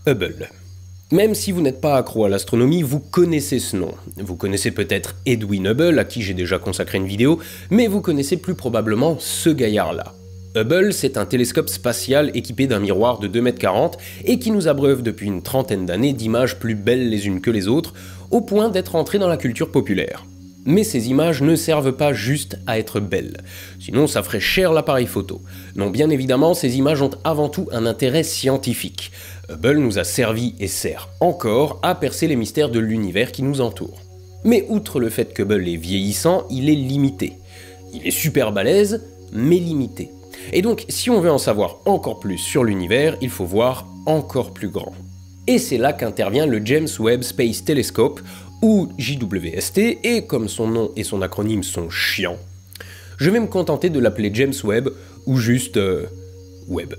Hubble. Même si vous n'êtes pas accro à l'astronomie, vous connaissez ce nom. Vous connaissez peut-être Edwin Hubble, à qui j'ai déjà consacré une vidéo, mais vous connaissez plus probablement ce gaillard-là. Hubble, c'est un télescope spatial équipé d'un miroir de 2,40 m et qui nous abreuve depuis une trentaine d'années d'images plus belles les unes que les autres, au point d'être entré dans la culture populaire. Mais ces images ne servent pas juste à être belles, sinon ça ferait cher l'appareil photo. Non, bien évidemment, ces images ont avant tout un intérêt scientifique. Hubble nous a servi et sert encore à percer les mystères de l'univers qui nous entoure. Mais outre le fait que Hubble est vieillissant, il est limité. Il est super balèze, mais limité. Et donc, si on veut en savoir encore plus sur l'univers, il faut voir encore plus grand. Et c'est là qu'intervient le James Webb Space Telescope, ou JWST, et comme son nom et son acronyme sont chiants, je vais me contenter de l'appeler James Webb, ou juste Webb.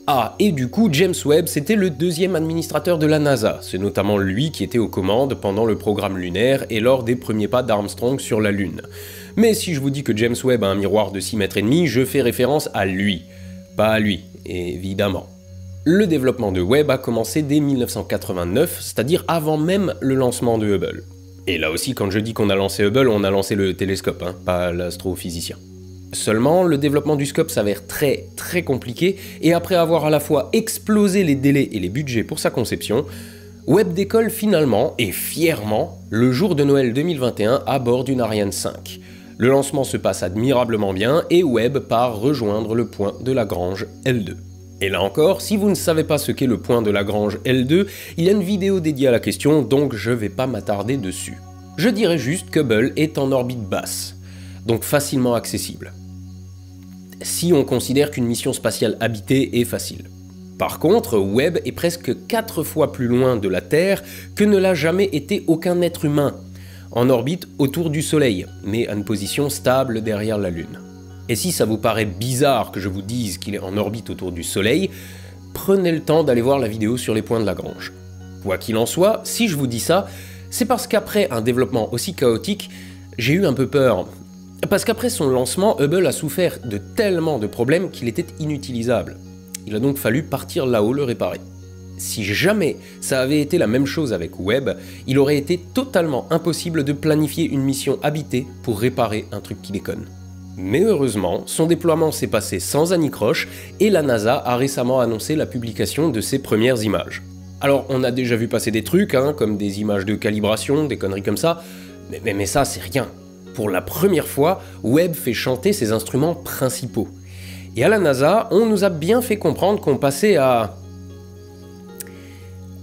Ah, et du coup, James Webb, c'était le deuxième administrateur de la NASA. C'est notamment lui qui était aux commandes pendant le programme lunaire et lors des premiers pas d'Armstrong sur la Lune. Mais si je vous dis que James Webb a un miroir de 6,5 m, je fais référence à lui, pas à lui, évidemment. Le développement de Webb a commencé dès 1989, c'est-à-dire avant même le lancement de Hubble. Et là aussi, quand je dis qu'on a lancé Hubble, on a lancé le télescope, hein, pas l'astrophysicien. Seulement, le développement du scope s'avère très compliqué, et après avoir à la fois explosé les délais et les budgets pour sa conception, Webb décolle finalement, et fièrement, le jour de Noël 2021 à bord d'une Ariane 5. Le lancement se passe admirablement bien, et Webb part rejoindre le point de Lagrange L2. Et là encore, si vous ne savez pas ce qu'est le point de Lagrange L2, il y a une vidéo dédiée à la question, donc je vais pas m'attarder dessus. Je dirais juste qu'Hubble est en orbite basse, donc facilement accessible. Si on considère qu'une mission spatiale habitée est facile. Par contre, Webb est presque 4 fois plus loin de la Terre que ne l'a jamais été aucun être humain, en orbite autour du Soleil, mais à une position stable derrière la Lune. Et si ça vous paraît bizarre que je vous dise qu'il est en orbite autour du Soleil, prenez le temps d'aller voir la vidéo sur les points de Lagrange. Quoi qu'il en soit, si je vous dis ça, c'est parce qu'après un développement aussi chaotique, j'ai eu un peu peur. Parce qu'après son lancement, Hubble a souffert de tellement de problèmes qu'il était inutilisable. Il a donc fallu partir là-haut le réparer. Si jamais ça avait été la même chose avec Webb, il aurait été totalement impossible de planifier une mission habitée pour réparer un truc qui déconne. Mais heureusement, son déploiement s'est passé sans anicroche et la NASA a récemment annoncé la publication de ses premières images. Alors on a déjà vu passer des trucs, hein, comme des images de calibration, des conneries comme ça, mais ça c'est rien. Pour la première fois, Webb fait chanter ses instruments principaux. Et à la NASA, on nous a bien fait comprendre qu'on passait à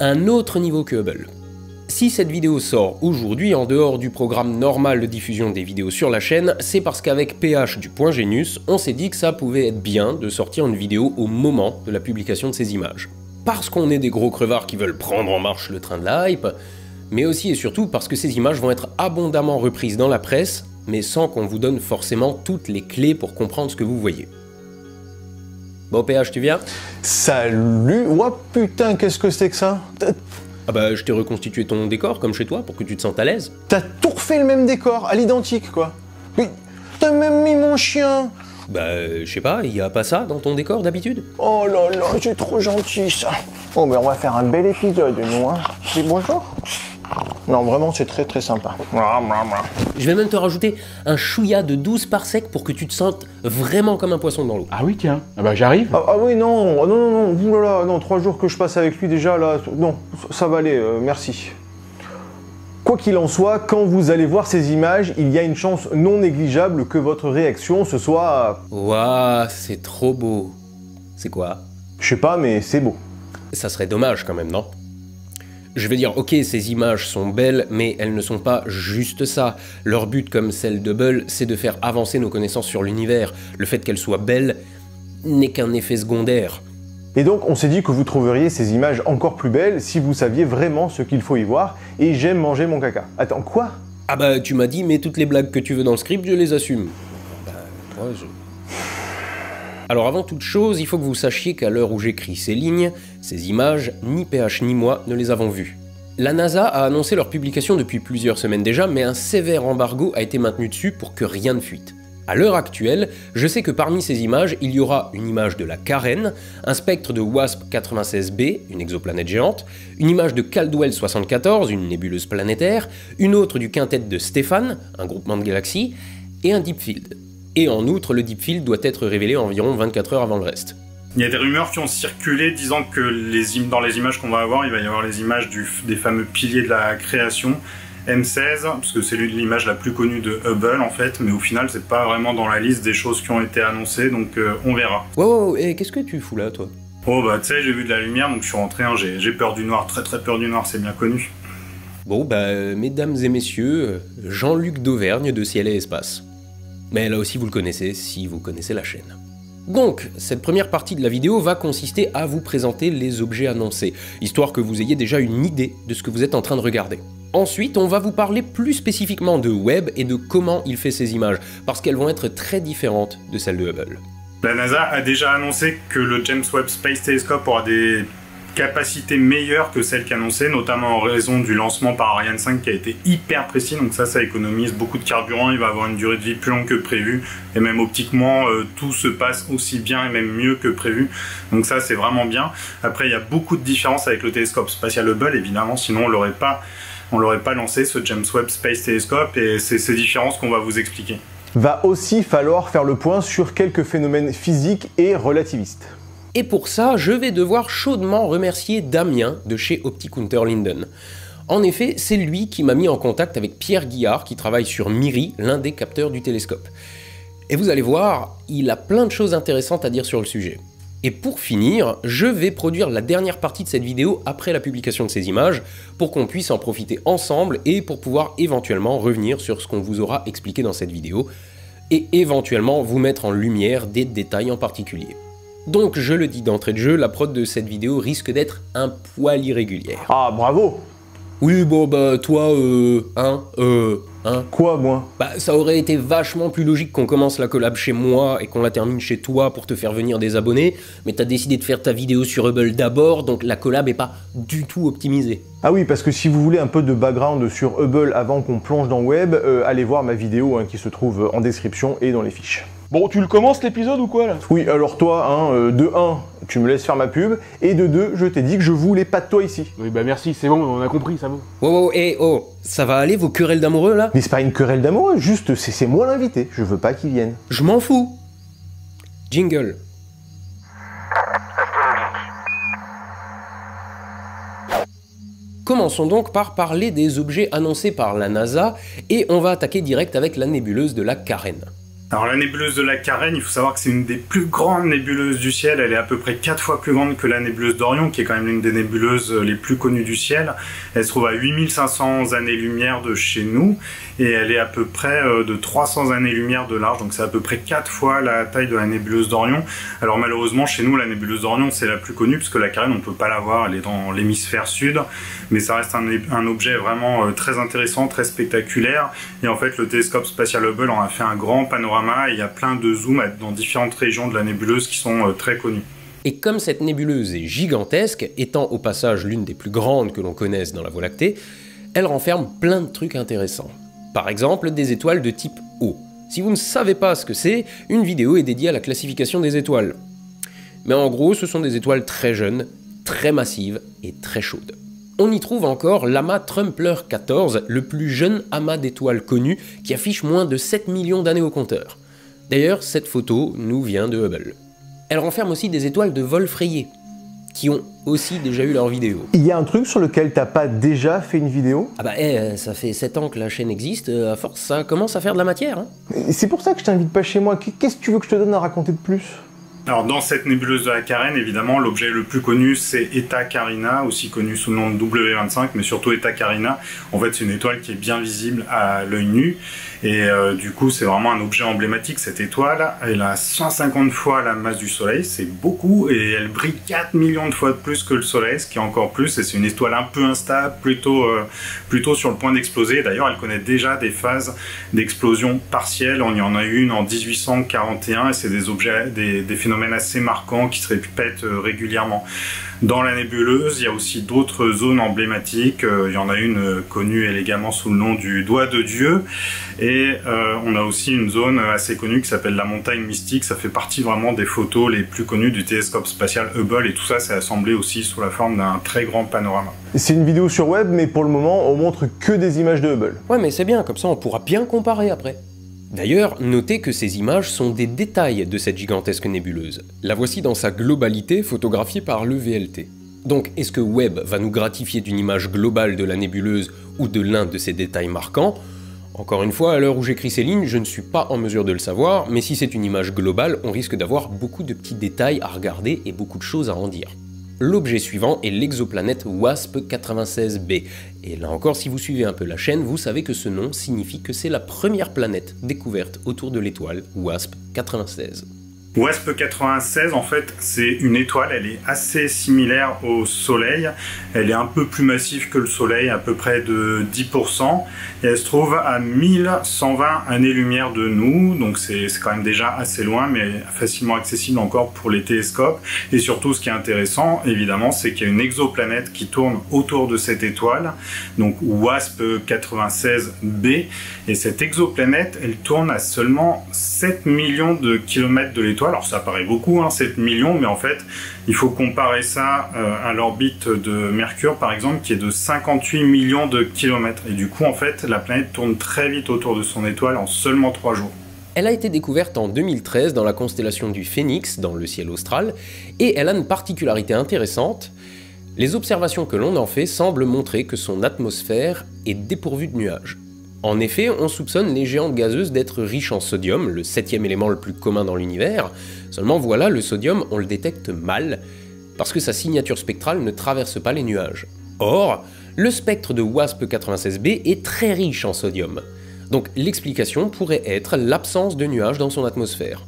un autre niveau que Hubble. Si cette vidéo sort aujourd'hui, en dehors du programme normal de diffusion des vidéos sur la chaîne, c'est parce qu'avec PH du Point Genius, on s'est dit que ça pouvait être bien de sortir une vidéo au moment de la publication de ces images. Parce qu'on est des gros crevards qui veulent prendre en marche le train de la hype, mais aussi et surtout parce que ces images vont être abondamment reprises dans la presse, mais sans qu'on vous donne forcément toutes les clés pour comprendre ce que vous voyez. Bon PH, tu viens? Salut! Ouah putain, qu'est-ce que c'est que ça? Ah bah je t'ai reconstitué ton décor comme chez toi pour que tu te sentes à l'aise. T'as tout refait le même décor, à l'identique quoi. Mais t'as même mis mon chien. Bah je sais pas, y a pas ça dans ton décor d'habitude? Oh là là, c'est trop gentil ça. Oh mais on va faire un bel épisode nous hein. Dis bonjour. Non vraiment c'est très sympa. Je vais même te rajouter un chouïa de 12 parsecs pour que tu te sentes vraiment comme un poisson dans l'eau. Ah oui tiens, ah bah j'arrive. Ah oui non, oulala, non, 3 jours que je passe avec lui déjà là, non, ça va aller, merci. Quoi qu'il en soit, quand vous allez voir ces images, il y a une chance non négligeable que votre réaction ce soit... Waouh, c'est trop beau. C'est quoi? Je sais pas mais c'est beau. Ça serait dommage quand même, non? Je veux dire, ok, ces images sont belles, mais elles ne sont pas juste ça. Leur but, comme celle de Hubble, c'est de faire avancer nos connaissances sur l'univers. Le fait qu'elles soient belles n'est qu'un effet secondaire. Et donc, on s'est dit que vous trouveriez ces images encore plus belles si vous saviez vraiment ce qu'il faut y voir, et j'aime manger mon caca. Attends, quoi? Ah bah, tu m'as dit, mais toutes les blagues que tu veux dans le script, je les assume. Bah, ouais, Alors avant toute chose, il faut que vous sachiez qu'à l'heure où j'écris ces lignes, ces images, ni PH ni moi ne les avons vues. La NASA a annoncé leur publication depuis plusieurs semaines déjà, mais un sévère embargo a été maintenu dessus pour que rien ne fuite. À l'heure actuelle, je sais que parmi ces images, il y aura une image de la Carène, un spectre de WASP-96b, une exoplanète géante, une image de Caldwell 74, une nébuleuse planétaire, une autre du quintet de Stéphane, un groupement de galaxies, et un Deep Field. Et en outre, le Deep Field doit être révélé environ 24 heures avant le reste. Il y a des rumeurs qui ont circulé disant que dans les images qu'on va avoir, il va y avoir les images des fameux piliers de la création, M16, parce que c'est l'image la plus connue de Hubble en fait, mais au final c'est pas vraiment dans la liste des choses qui ont été annoncées, donc on verra. Wow, et qu'est-ce que tu fous là toi? Oh bah tu sais, j'ai vu de la lumière donc je suis rentré, hein, j'ai peur du noir, très peur du noir, c'est bien connu. Bon mesdames et messieurs, Jean-Luc d'Auvergne de Ciel et Espace. Mais là aussi vous le connaissez si vous connaissez la chaîne. Donc, cette première partie de la vidéo va consister à vous présenter les objets annoncés, histoire que vous ayez déjà une idée de ce que vous êtes en train de regarder. Ensuite, on va vous parler plus spécifiquement de Webb et de comment il fait ces images, parce qu'elles vont être très différentes de celles de Hubble. La NASA a déjà annoncé que le James Webb Space Telescope aura des capacités meilleures que celles qu'annoncées, notamment en raison du lancement par Ariane 5 qui a été hyper précis, donc ça économise beaucoup de carburant, il va avoir une durée de vie plus longue que prévu, et même optiquement, tout se passe aussi bien et même mieux que prévu, donc ça c'est vraiment bien. Après il y a beaucoup de différences avec le télescope spatial Hubble, évidemment, sinon on l'aurait pas lancé ce James Webb Space Telescope, et c'est ces différences qu'on va vous expliquer. Va aussi falloir faire le point sur quelques phénomènes physiques et relativistes. Et pour ça, je vais devoir chaudement remercier Damien de chez Optic Unterlinden. En effet, c'est lui qui m'a mis en contact avec Pierre Guillard qui travaille sur MIRI, l'un des capteurs du télescope. Et vous allez voir, il a plein de choses intéressantes à dire sur le sujet. Et pour finir, je vais produire la dernière partie de cette vidéo après la publication de ces images, pour qu'on puisse en profiter ensemble et pour pouvoir éventuellement revenir sur ce qu'on vous aura expliqué dans cette vidéo, et éventuellement vous mettre en lumière des détails en particulier. Donc je le dis d'entrée de jeu, la prod de cette vidéo risque d'être un poil irrégulière. Ah bravo! Oui bon toi Quoi moi? Ça aurait été vachement plus logique qu'on commence la collab chez moi et qu'on la termine chez toi pour te faire venir des abonnés, mais t'as décidé de faire ta vidéo sur Hubble d'abord, donc la collab est pas du tout optimisée. Ah oui, parce que si vous voulez un peu de background sur Hubble avant qu'on plonge dans Webb, allez voir ma vidéo qui se trouve en description et dans les fiches. Bon, tu le commences l'épisode ou quoi là? Oui, alors toi, de 1, tu me laisses faire ma pub, et de 2, je t'ai dit que je voulais pas de toi ici. Oui bah merci, c'est bon, on a compris, ça vaut. Ça va aller vos querelles d'amoureux là? Mais c'est pas une querelle d'amoureux, juste c'est moi l'invité, je veux pas qu'il vienne. Je m'en fous. Jingle. Commençons donc par parler des objets annoncés par la NASA, et on va attaquer direct avec la nébuleuse de la Carène. Alors la nébuleuse de la Carène, il faut savoir que c'est une des plus grandes nébuleuses du ciel, elle est à peu près 4 fois plus grande que la nébuleuse d'Orion, qui est quand même l'une des nébuleuses les plus connues du ciel. Elle se trouve à 8500 années-lumière de chez nous, et elle est à peu près de 300 années-lumière de large, donc c'est à peu près 4 fois la taille de la nébuleuse d'Orion. Alors malheureusement, chez nous, la nébuleuse d'Orion, c'est la plus connue, puisque la Carène, on ne peut pas la voir, elle est dans l'hémisphère sud, mais ça reste un objet vraiment très intéressant, très spectaculaire, et en fait, le télescope spatial Hubble en a fait un grand panorama. Il y a plein de zooms dans différentes régions de la nébuleuse qui sont très connues. Et comme cette nébuleuse est gigantesque, étant au passage l'une des plus grandes que l'on connaisse dans la Voie lactée, elle renferme plein de trucs intéressants. Par exemple, des étoiles de type O. Si vous ne savez pas ce que c'est, une vidéo est dédiée à la classification des étoiles. Mais en gros, ce sont des étoiles très jeunes, très massives et très chaudes. On y trouve encore l'amas Trumpler 14, le plus jeune amas d'étoiles connu, qui affiche moins de 7 millions d'années au compteur. D'ailleurs, cette photo nous vient de Hubble. Elle renferme aussi des étoiles de vol frayé, qui ont aussi déjà eu leur vidéo. Il y a un truc sur lequel t'as pas déjà fait une vidéo? Ça fait 7 ans que la chaîne existe, à force ça commence à faire de la matière. C'est pour ça que je t'invite pas chez moi, qu'est-ce que tu veux que je te donne à raconter de plus? Alors dans cette nébuleuse de la Carène, évidemment, l'objet le plus connu c'est Eta Carina, aussi connu sous le nom de W25, mais surtout Eta Carina. En fait, c'est une étoile qui est bien visible à l'œil nu, et du coup, c'est vraiment un objet emblématique. Cette étoile, elle a 150 fois la masse du Soleil, c'est beaucoup, et elle brille 4 millions de fois de plus que le Soleil, ce qui est encore plus, et c'est une étoile un peu instable, plutôt sur le point d'exploser. D'ailleurs, elle connaît déjà des phases d'explosion partielle. On y en a eu une en 1841, et c'est des phénomènes phénomène assez marquant qui se répète régulièrement. Dans la nébuleuse, il y a aussi d'autres zones emblématiques. Il y en a une connue élégamment sous le nom du doigt de Dieu. Et on a aussi une zone assez connue qui s'appelle la montagne mystique. Ça fait partie vraiment des photos les plus connues du télescope spatial Hubble. Et tout ça, c'est assemblé aussi sous la forme d'un très grand panorama. C'est une vidéo sur web, mais pour le moment, on montre que des images de Hubble. Ouais, mais c'est bien, comme ça on pourra bien comparer après. D'ailleurs, notez que ces images sont des détails de cette gigantesque nébuleuse. La voici dans sa globalité photographiée par le VLT. Donc, est-ce que Webb va nous gratifier d'une image globale de la nébuleuse ou de l'un de ses détails marquants? Encore une fois, à l'heure où j'écris ces lignes, je ne suis pas en mesure de le savoir, mais si c'est une image globale, on risque d'avoir beaucoup de petits détails à regarder et beaucoup de choses à en dire. L'objet suivant est l'exoplanète WASP-96b. Et là encore, si vous suivez un peu la chaîne, vous savez que ce nom signifie que c'est la première planète découverte autour de l'étoile WASP-96. WASP-96, en fait, c'est une étoile, elle est assez similaire au Soleil. Elle est un peu plus massive que le Soleil, à peu près de 10%. Et elle se trouve à 1120 années-lumière de nous, donc c'est quand même déjà assez loin, mais facilement accessible encore pour les télescopes. Et surtout, ce qui est intéressant, évidemment, c'est qu'il y a une exoplanète qui tourne autour de cette étoile, donc WASP-96b. Et cette exoplanète, elle tourne à seulement 7 millions de kilomètres de l'étoile. Alors ça paraît beaucoup, 7 millions, mais en fait, il faut comparer ça à l'orbite de Mercure, par exemple, qui est de 58 millions de kilomètres. Et du coup, en fait, la planète tourne très vite autour de son étoile en seulement 3 jours. Elle a été découverte en 2013 dans la constellation du Phénix, dans le ciel austral, et elle a une particularité intéressante. Les observations que l'on en fait semblent montrer que son atmosphère est dépourvue de nuages. En effet, on soupçonne les géantes gazeuses d'être riches en sodium, le 7e élément le plus commun dans l'univers. Seulement voilà, le sodium, on le détecte mal, parce que sa signature spectrale ne traverse pas les nuages. Or, le spectre de WASP-96b est très riche en sodium. Donc l'explication pourrait être l'absence de nuages dans son atmosphère.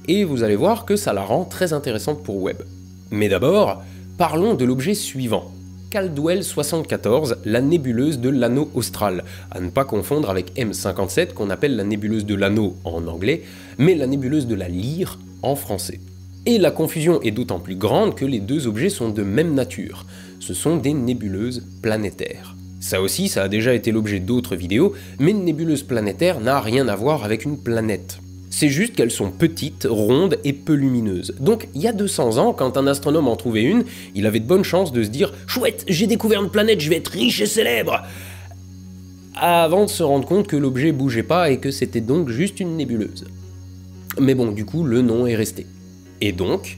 Et vous allez voir que ça la rend très intéressante pour Webb. Mais d'abord, parlons de l'objet suivant. Caldwell 74, la nébuleuse de l'anneau austral, à ne pas confondre avec M57 qu'on appelle la nébuleuse de l'anneau en anglais, mais la nébuleuse de la lyre en français. Et la confusion est d'autant plus grande que les deux objets sont de même nature, ce sont des nébuleuses planétaires. Ça aussi, ça a déjà été l'objet d'autres vidéos, mais une nébuleuse planétaire n'a rien à voir avec une planète. C'est juste qu'elles sont petites, rondes et peu lumineuses. Donc il y a 200 ans, quand un astronome en trouvait une, il avait de bonnes chances de se dire « Chouette, j'ai découvert une planète, je vais être riche et célèbre !» avant de se rendre compte que l'objet bougeait pas et que c'était donc juste une nébuleuse. Mais bon, du coup, le nom est resté. Et donc,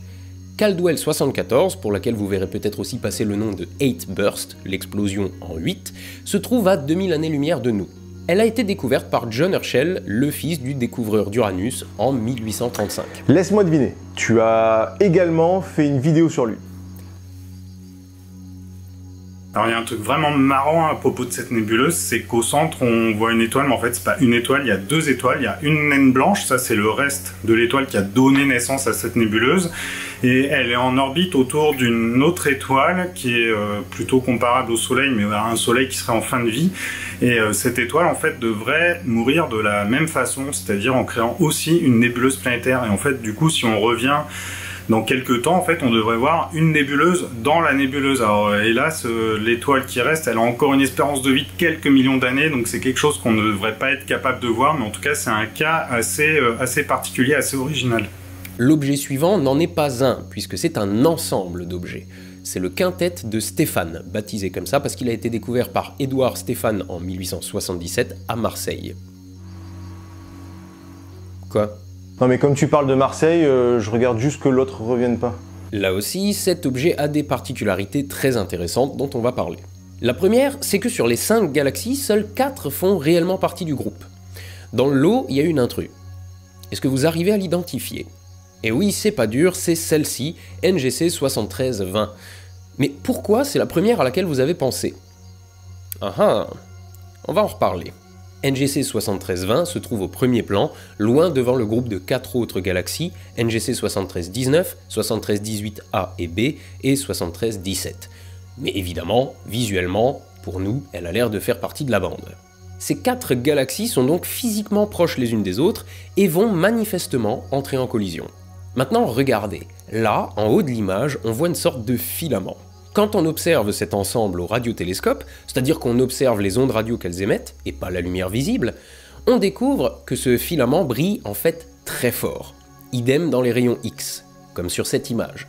Caldwell 74, pour laquelle vous verrez peut-être aussi passer le nom de 8 Burst, l'explosion en 8, se trouve à 2000 années-lumière de nous. Elle a été découverte par John Herschel, le fils du découvreur d'Uranus, en 1835. Laisse-moi deviner, tu as également fait une vidéo sur lui. Alors il y a un truc vraiment marrant à propos de cette nébuleuse, c'est qu'au centre on voit une étoile, mais en fait c'est pas une étoile, il y a deux étoiles, il y a une naine blanche, ça c'est le reste de l'étoile qui a donné naissance à cette nébuleuse, et elle est en orbite autour d'une autre étoile qui est plutôt comparable au Soleil, mais à un Soleil qui serait en fin de vie, et cette étoile en fait devrait mourir de la même façon, c'est-à-dire en créant aussi une nébuleuse planétaire, et en fait du coup si on revient dans quelques temps, en fait, on devrait voir une nébuleuse dans la nébuleuse. Alors, hélas, l'étoile qui reste, elle a encore une espérance de vie de quelques millions d'années, donc c'est quelque chose qu'on ne devrait pas être capable de voir, mais en tout cas, c'est un cas assez particulier, assez original. L'objet suivant n'en est pas un, puisque c'est un ensemble d'objets. C'est le quintet de Stéphane, baptisé comme ça parce qu'il a été découvert par Édouard Stéphane en 1877 à Marseille. Quoi ? Non mais comme tu parles de Marseille, je regarde juste que l'autre revienne pas. Là aussi, cet objet a des particularités très intéressantes dont on va parler. La première, c'est que sur les 5 galaxies, seules 4 font réellement partie du groupe. Dans le lot, il y a une intrue. Est-ce que vous arrivez à l'identifier? Et oui, c'est pas dur, c'est celle-ci, NGC 7320. Mais pourquoi c'est la première à laquelle vous avez pensé? Ah ah, on va en reparler. NGC 7320 se trouve au premier plan, loin devant le groupe de 4 autres galaxies, NGC 7319, 7318A et B et 7317. Mais évidemment, visuellement, pour nous, elle a l'air de faire partie de la bande. Ces 4 galaxies sont donc physiquement proches les unes des autres et vont manifestement entrer en collision. Maintenant, regardez. Là, en haut de l'image, on voit une sorte de filament. Quand on observe cet ensemble au radiotélescope, c'est-à-dire qu'on observe les ondes radio qu'elles émettent, et pas la lumière visible, on découvre que ce filament brille en fait très fort. Idem dans les rayons X, comme sur cette image.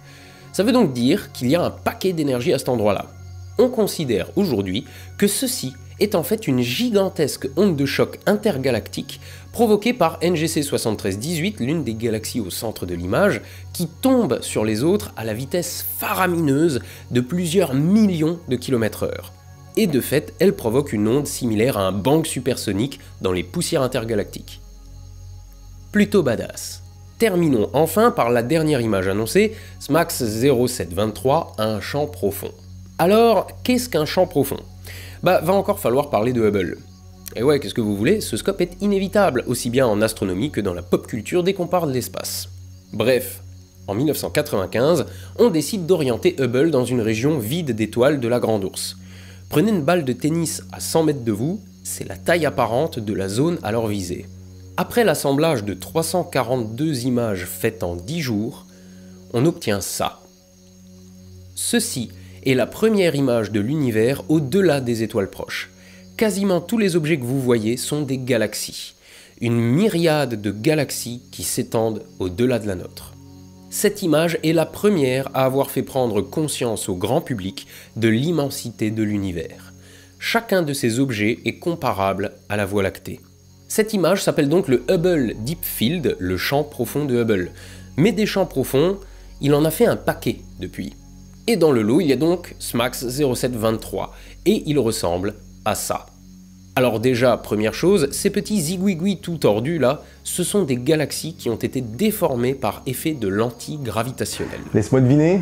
Ça veut donc dire qu'il y a un paquet d'énergie à cet endroit-là. On considère aujourd'hui que ceci est en fait une gigantesque onde de choc intergalactique provoquée par NGC 7318, l'une des galaxies au centre de l'image, qui tombe sur les autres à la vitesse faramineuse de plusieurs millions de kilomètres/heure. Et de fait, elle provoque une onde similaire à un bang supersonique dans les poussières intergalactiques. Plutôt badass. Terminons enfin par la dernière image annoncée, SMACS 0723, un champ profond. Alors, qu'est-ce qu'un champ profond ? Va encore falloir parler de Hubble. Et ouais, qu'est-ce que vous voulez, ce scope est inévitable, aussi bien en astronomie que dans la pop culture dès qu'on parle de l'espace. Bref, en 1995, on décide d'orienter Hubble dans une région vide d'étoiles de la Grande Ourse. Prenez une balle de tennis à 100 mètres de vous, c'est la taille apparente de la zone alors visée. Après l'assemblage de 342 images faites en 10 jours, on obtient ça. Ceci est la première image de l'univers au-delà des étoiles proches. Quasiment tous les objets que vous voyez sont des galaxies. Une myriade de galaxies qui s'étendent au-delà de la nôtre. Cette image est la première à avoir fait prendre conscience au grand public de l'immensité de l'univers. Chacun de ces objets est comparable à la Voie lactée. Cette image s'appelle donc le Hubble Deep Field, le champ profond de Hubble. Mais des champs profonds, il en a fait un paquet depuis. Et dans le lot, il y a donc SMACS 0723, et il ressemble à ça. Alors déjà, première chose, ces petits zigouigouis tout tordus là, ce sont des galaxies qui ont été déformées par effet de lentilles gravitationnelles. Laisse-moi deviner.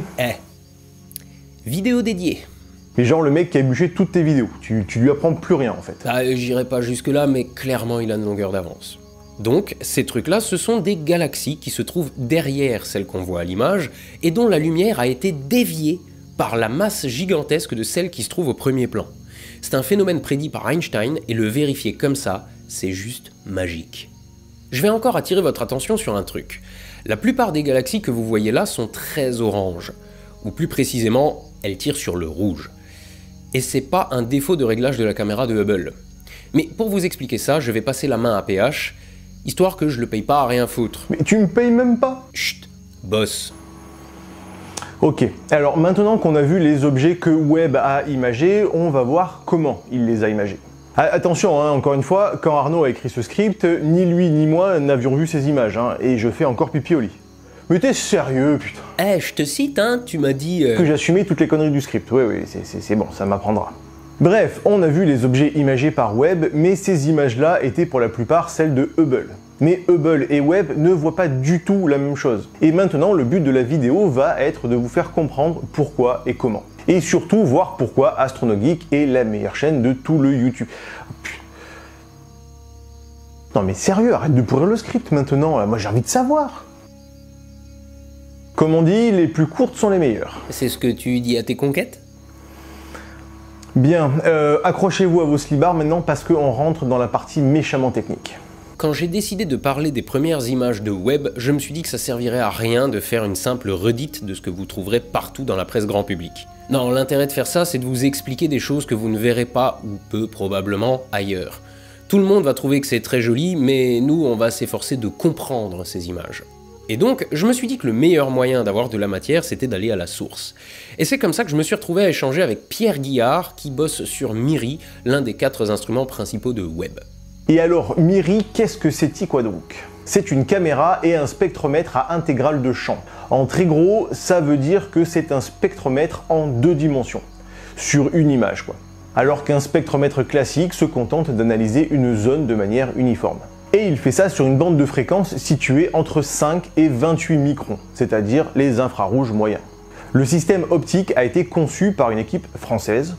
Vidéo dédiée. Mais genre le mec qui a bûché toutes tes vidéos, tu lui apprends plus rien en fait. J'irai pas jusque là, mais clairement il a une longueur d'avance. Donc, ces trucs-là, ce sont des galaxies qui se trouvent derrière celles qu'on voit à l'image et dont la lumière a été déviée par la masse gigantesque de celle qui se trouve au premier plan. C'est un phénomène prédit par Einstein et le vérifier comme ça, c'est juste magique. Je vais encore attirer votre attention sur un truc. La plupart des galaxies que vous voyez là sont très oranges, ou plus précisément, elles tirent sur le rouge. Et c'est pas un défaut de réglage de la caméra de Hubble. Mais pour vous expliquer ça, je vais passer la main à PH, histoire que je le paye pas à rien foutre. Mais tu me payes même pas? Chut, boss. Ok, alors maintenant qu'on a vu les objets que Webb a imagés, on va voir comment il les a imagés. Attention, hein, encore une fois, quand Arnaud a écrit ce script, ni lui ni moi n'avions vu ces images, hein, et je fais encore pipi au lit. Mais t'es sérieux, putain. Je te cite, hein, tu m'as dit... Que j'assumais toutes les conneries du script, oui, c'est bon, ça m'apprendra. Bref, on a vu les objets imagés par Webb, mais ces images-là étaient pour la plupart celles de Hubble. Mais Hubble et Webb ne voient pas du tout la même chose. Et maintenant, le but de la vidéo va être de vous faire comprendre pourquoi et comment. Et surtout, voir pourquoi AstronoGeek est la meilleure chaîne de tout le YouTube. Non mais sérieux, arrête de pourrir le script maintenant, là. Moi j'ai envie de savoir. Comme on dit, les plus courtes sont les meilleures. C'est ce que tu dis à tes conquêtes? Bien, accrochez-vous à vos slibards maintenant parce qu'on rentre dans la partie méchamment technique. Quand j'ai décidé de parler des premières images de Webb, je me suis dit que ça servirait à rien de faire une simple redite de ce que vous trouverez partout dans la presse grand public. Non, l'intérêt de faire ça, c'est de vous expliquer des choses que vous ne verrez pas, ou peu probablement, ailleurs. Tout le monde va trouver que c'est très joli, mais nous, on va s'efforcer de comprendre ces images. Et donc, je me suis dit que le meilleur moyen d'avoir de la matière, c'était d'aller à la source. Et c'est comme ça que je me suis retrouvé à échanger avec Pierre Guillard, qui bosse sur MIRI, l'un des 4 instruments principaux de Webb. Et alors, MIRI, qu'est-ce que c'est quoi donc? C'est une caméra et un spectromètre à intégrale de champ. En très gros, ça veut dire que c'est un spectromètre en 2 dimensions, sur une image quoi. Alors qu'un spectromètre classique se contente d'analyser une zone de manière uniforme. Et il fait ça sur une bande de fréquence située entre 5 et 28 microns, c'est-à-dire les infrarouges moyens. Le système optique a été conçu par une équipe française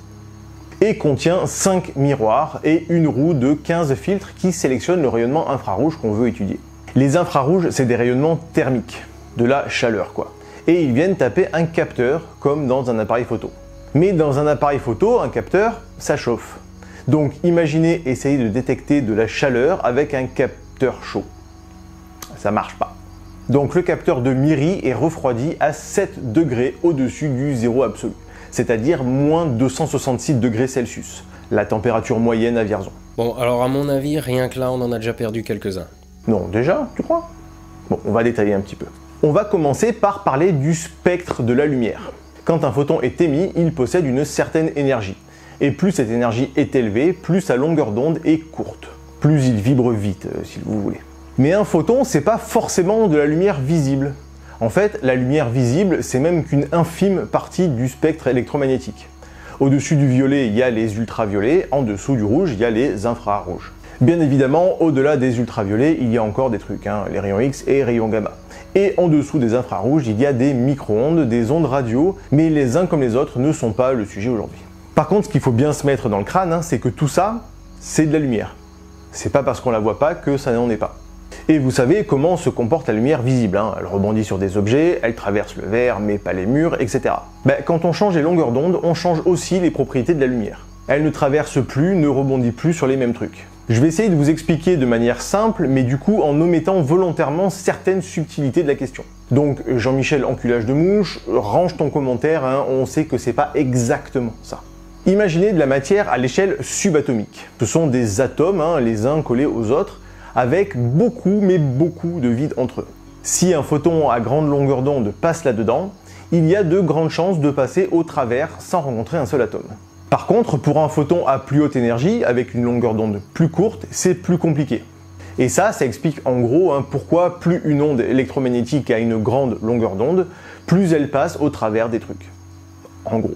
et contient 5 miroirs et une roue de 15 filtres qui sélectionnent le rayonnement infrarouge qu'on veut étudier. Les infrarouges, c'est des rayonnements thermiques, de la chaleur quoi. Et ils viennent taper un capteur comme dans un appareil photo. Mais dans un appareil photo, un capteur, ça chauffe. Donc imaginez essayer de détecter de la chaleur avec un capteur chaud. Ça marche pas. Donc le capteur de MIRI est refroidi à 7 degrés au-dessus du zéro absolu, c'est-à-dire moins 266 degrés Celsius, la température moyenne à Vierzon. Bon, alors à mon avis, rien que là, on en a déjà perdu quelques-uns. Non, déjà, tu crois? Bon, on va détailler un petit peu. On va commencer par parler du spectre de la lumière. Quand un photon est émis, il possède une certaine énergie. Et plus cette énergie est élevée, plus sa longueur d'onde est courte. Plus il vibre vite, si vous voulez. Mais un photon, c'est pas forcément de la lumière visible. En fait, la lumière visible, c'est même qu'une infime partie du spectre électromagnétique. Au-dessus du violet, il y a les ultraviolets, en dessous du rouge, il y a les infrarouges. Bien évidemment, au-delà des ultraviolets, il y a encore des trucs, les rayons X et rayons gamma. Et en dessous des infrarouges, il y a des micro-ondes, des ondes radio, mais les uns comme les autres ne sont pas le sujet aujourd'hui. Par contre, ce qu'il faut bien se mettre dans le crâne, c'est que tout ça, c'est de la lumière. C'est pas parce qu'on la voit pas que ça n'en est pas. Et vous savez comment se comporte la lumière visible, Elle rebondit sur des objets, elle traverse le verre, mais pas les murs, etc. Quand on change les longueurs d'onde, on change aussi les propriétés de la lumière. Elle ne traverse plus, ne rebondit plus sur les mêmes trucs. Je vais essayer de vous expliquer de manière simple, mais du coup en omettant volontairement certaines subtilités de la question. Donc Jean-Michel enculage de mouche, range ton commentaire, on sait que c'est pas exactement ça. Imaginez de la matière à l'échelle subatomique. Ce sont des atomes, les uns collés aux autres, avec beaucoup, mais beaucoup de vide entre eux. Si un photon à grande longueur d'onde passe là-dedans, il y a de grandes chances de passer au travers sans rencontrer un seul atome. Par contre, pour un photon à plus haute énergie, avec une longueur d'onde plus courte, c'est plus compliqué. Et ça explique en gros pourquoi plus une onde électromagnétique a une grande longueur d'onde, plus elle passe au travers des trucs. En gros.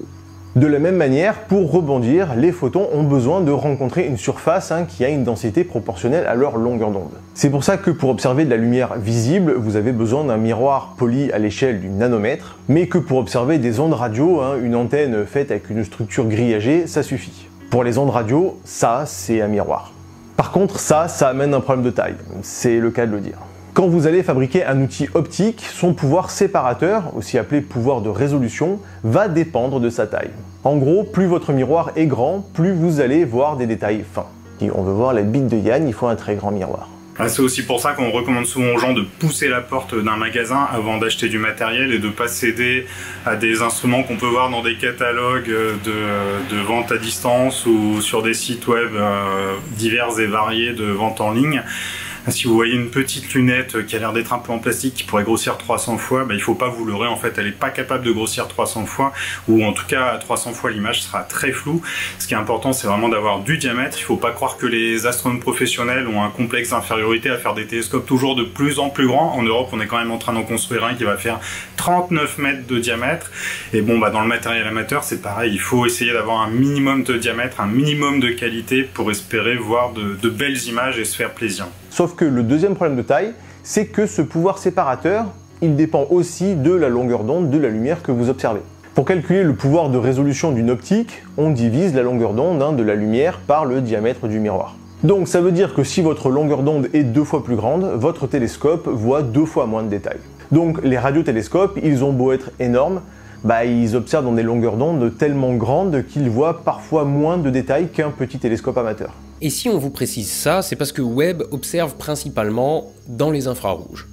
De la même manière, pour rebondir, les photons ont besoin de rencontrer une surface qui a une densité proportionnelle à leur longueur d'onde. C'est pour ça que pour observer de la lumière visible, vous avez besoin d'un miroir poli à l'échelle du nanomètre, mais que pour observer des ondes radio, une antenne faite avec une structure grillagée, ça suffit. Pour les ondes radio, ça, c'est un miroir. Par contre, ça amène un problème de taille, c'est le cas de le dire. Quand vous allez fabriquer un outil optique, son pouvoir séparateur, aussi appelé pouvoir de résolution, va dépendre de sa taille. En gros, plus votre miroir est grand, plus vous allez voir des détails fins. Si on veut voir la bite de Yann, il faut un très grand miroir. C'est aussi pour ça qu'on recommande souvent aux gens de pousser la porte d'un magasin avant d'acheter du matériel et de ne pas céder à des instruments qu'on peut voir dans des catalogues de vente à distance ou sur des sites web divers et variés de vente en ligne. Si vous voyez une petite lunette qui a l'air d'être un peu en plastique, qui pourrait grossir 300 fois, il ne faut pas vous leurrer, en fait elle n'est pas capable de grossir 300 fois, ou en tout cas à 300 fois l'image sera très floue. Ce qui est important, c'est vraiment d'avoir du diamètre. Il ne faut pas croire que les astronomes professionnels ont un complexe d'infériorité à faire des télescopes toujours de plus en plus grands. En Europe, on est quand même en train d'en construire un qui va faire 39 mètres de diamètre. Et bon, dans le matériel amateur, c'est pareil, il faut essayer d'avoir un minimum de diamètre, un minimum de qualité pour espérer voir de belles images et se faire plaisir. Sauf que le deuxième problème de taille, c'est que ce pouvoir séparateur, il dépend aussi de la longueur d'onde de la lumière que vous observez. Pour calculer le pouvoir de résolution d'une optique, on divise la longueur d'onde de la lumière par le diamètre du miroir. Donc ça veut dire que si votre longueur d'onde est 2 fois plus grande, votre télescope voit 2 fois moins de détails. Donc les radiotélescopes, ils ont beau être énormes, ils observent dans des longueurs d'onde tellement grandes qu'ils voient parfois moins de détails qu'un petit télescope amateur. Et si on vous précise ça, c'est parce que Webb observe principalement dans les infrarouges.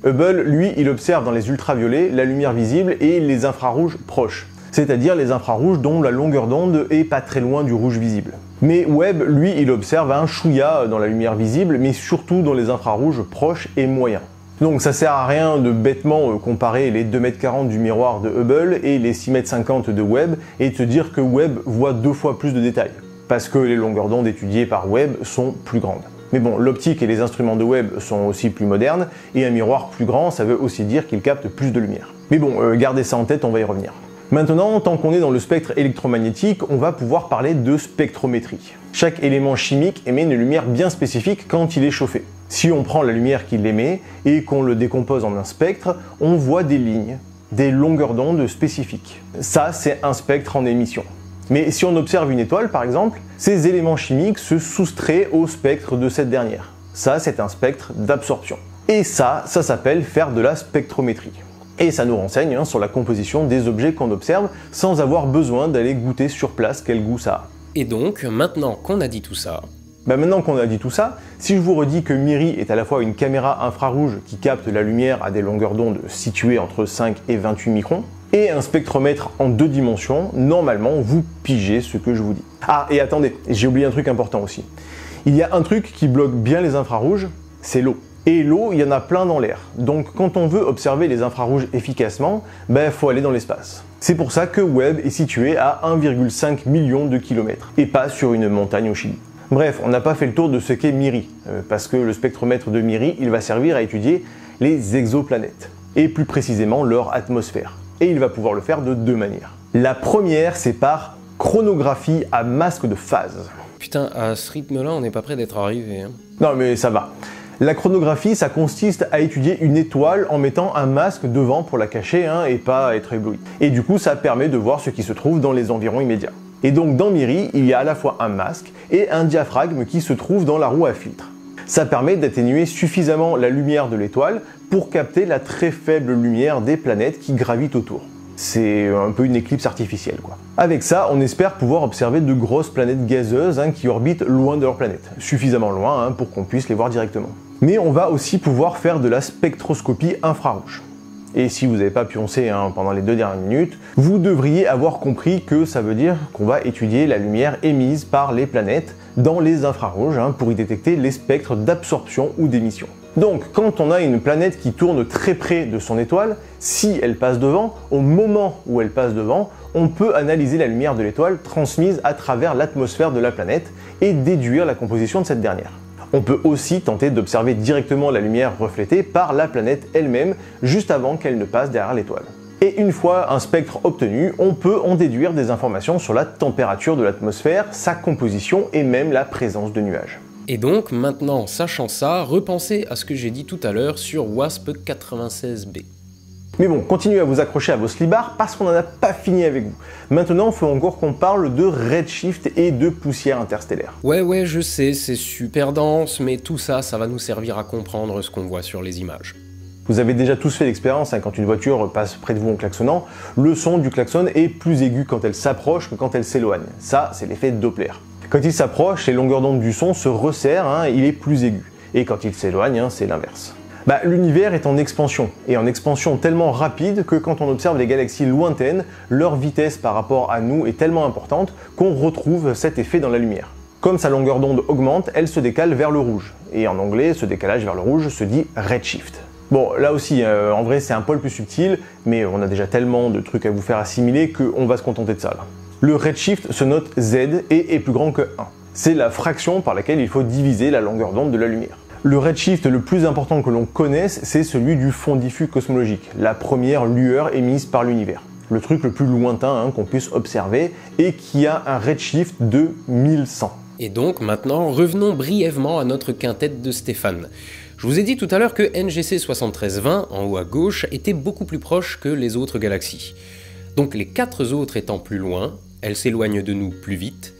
Hubble, lui, il observe dans les ultraviolets la lumière visible et les infrarouges proches, c'est-à-dire les infrarouges dont la longueur d'onde est pas très loin du rouge visible. Mais Webb, lui, il observe un chouïa dans la lumière visible, mais surtout dans les infrarouges proches et moyens. Donc ça sert à rien de bêtement comparer les 2,40 m du miroir de Hubble et les 6,50 m de Webb et de se dire que Webb voit 2 fois plus de détails, parce que les longueurs d'onde étudiées par Webb sont plus grandes. Mais bon, l'optique et les instruments de Webb sont aussi plus modernes, et un miroir plus grand, ça veut aussi dire qu'il capte plus de lumière. Mais bon, gardez ça en tête, on va y revenir. Maintenant, tant qu'on est dans le spectre électromagnétique, on va pouvoir parler de spectrométrie. Chaque élément chimique émet une lumière bien spécifique quand il est chauffé. Si on prend la lumière qu'il émet et qu'on le décompose en un spectre, on voit des lignes, des longueurs d'onde spécifiques. Ça, c'est un spectre en émission. Mais si on observe une étoile, par exemple, ces éléments chimiques se soustraient au spectre de cette dernière. Ça, c'est un spectre d'absorption. Et ça s'appelle faire de la spectrométrie. Et ça nous renseigne sur la composition des objets qu'on observe sans avoir besoin d'aller goûter sur place quel goût ça a. Et donc, maintenant qu'on a dit tout ça, Maintenant qu'on a dit tout ça, si je vous redis que MIRI est à la fois une caméra infrarouge qui capte la lumière à des longueurs d'onde situées entre 5 et 28 microns, et un spectromètre en 2 dimensions, normalement vous pigez ce que je vous dis. Ah, et attendez, j'ai oublié un truc important aussi. Il y a un truc qui bloque bien les infrarouges, c'est l'eau. Et l'eau, il y en a plein dans l'air. Donc quand on veut observer les infrarouges efficacement, faut aller dans l'espace. C'est pour ça que Webb est situé à 1,5 million de kilomètres, et pas sur une montagne au Chili. Bref, on n'a pas fait le tour de ce qu'est MIRI, parce que le spectromètre de MIRI, il va servir à étudier les exoplanètes, et plus précisément leur atmosphère. Et il va pouvoir le faire de 2 manières. La première, c'est par chronographie à masque de phase. Putain, à ce rythme-là, on n'est pas près d'être arrivé. Hein. Non mais ça va. La chronographie, ça consiste à étudier une étoile en mettant un masque devant pour la cacher et pas être ébloui. Et du coup, ça permet de voir ce qui se trouve dans les environs immédiats. Et donc dans MIRI, il y a à la fois un masque et un diaphragme qui se trouve dans la roue à filtre. Ça permet d'atténuer suffisamment la lumière de l'étoile pour capter la très faible lumière des planètes qui gravitent autour. C'est un peu une éclipse artificielle quoi. Avec ça, on espère pouvoir observer de grosses planètes gazeuses qui orbitent loin de leur planète, suffisamment loin pour qu'on puisse les voir directement. Mais on va aussi pouvoir faire de la spectroscopie infrarouge. Et si vous n'avez pas pioncé pendant les 2 dernières minutes, vous devriez avoir compris que ça veut dire qu'on va étudier la lumière émise par les planètes dans les infrarouges pour y détecter les spectres d'absorption ou d'émission. Donc quand on a une planète qui tourne très près de son étoile, si elle passe devant, au moment où elle passe devant, on peut analyser la lumière de l'étoile transmise à travers l'atmosphère de la planète et déduire la composition de cette dernière. On peut aussi tenter d'observer directement la lumière reflétée par la planète elle-même juste avant qu'elle ne passe derrière l'étoile. Et une fois un spectre obtenu, on peut en déduire des informations sur la température de l'atmosphère, sa composition et même la présence de nuages. Et donc, maintenant, sachant ça, repensez à ce que j'ai dit tout à l'heure sur WASP-96b. Mais bon, continuez à vous accrocher à vos slibards parce qu'on n'en a pas fini avec vous. Maintenant, il faut encore qu'on parle de redshift et de poussière interstellaire. Ouais, je sais, c'est super dense, mais tout ça, ça va nous servir à comprendre ce qu'on voit sur les images. Vous avez déjà tous fait l'expérience, quand une voiture passe près de vous en klaxonnant, le son du klaxon est plus aigu quand elle s'approche que quand elle s'éloigne. Ça, c'est l'effet Doppler. Quand il s'approche, les longueurs d'onde du son se resserrent, il est plus aigu. Et quand il s'éloigne, c'est l'inverse. L'univers est en expansion, et en expansion tellement rapide que quand on observe les galaxies lointaines, leur vitesse par rapport à nous est tellement importante qu'on retrouve cet effet dans la lumière. Comme sa longueur d'onde augmente, elle se décale vers le rouge. Et en anglais, ce décalage vers le rouge se dit redshift. Bon, là aussi, en vrai, c'est un poil plus subtil, mais on a déjà tellement de trucs à vous faire assimiler qu'on va se contenter de ça là. Le redshift se note Z et est plus grand que 1. C'est la fraction par laquelle il faut diviser la longueur d'onde de la lumière. Le redshift le plus important que l'on connaisse, c'est celui du fond diffus cosmologique, la première lueur émise par l'univers. Le truc le plus lointain qu'on puisse observer et qui a un redshift de 1100. Et donc maintenant, revenons brièvement à notre quintette de Stéphane. Je vous ai dit tout à l'heure que NGC 7320, en haut à gauche, était beaucoup plus proche que les autres galaxies. Donc les 4 autres étant plus loin, elles s'éloignent de nous plus vite,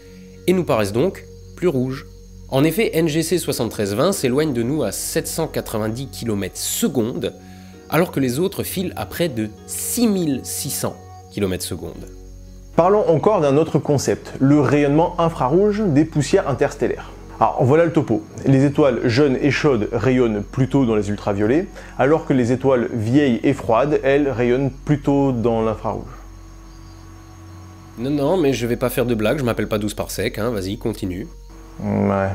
et nous paraissent donc plus rouges. En effet, NGC 7320 s'éloigne de nous à 790 km/s, alors que les autres filent à près de 6600 km/s. Parlons encore d'un autre concept, le rayonnement infrarouge des poussières interstellaires. Alors voilà le topo. Les étoiles jeunes et chaudes rayonnent plutôt dans les ultraviolets, alors que les étoiles vieilles et froides, elles, rayonnent plutôt dans l'infrarouge. Non, mais je vais pas faire de blague, je m'appelle pas 12 parsec, vas-y, continue. Ouais.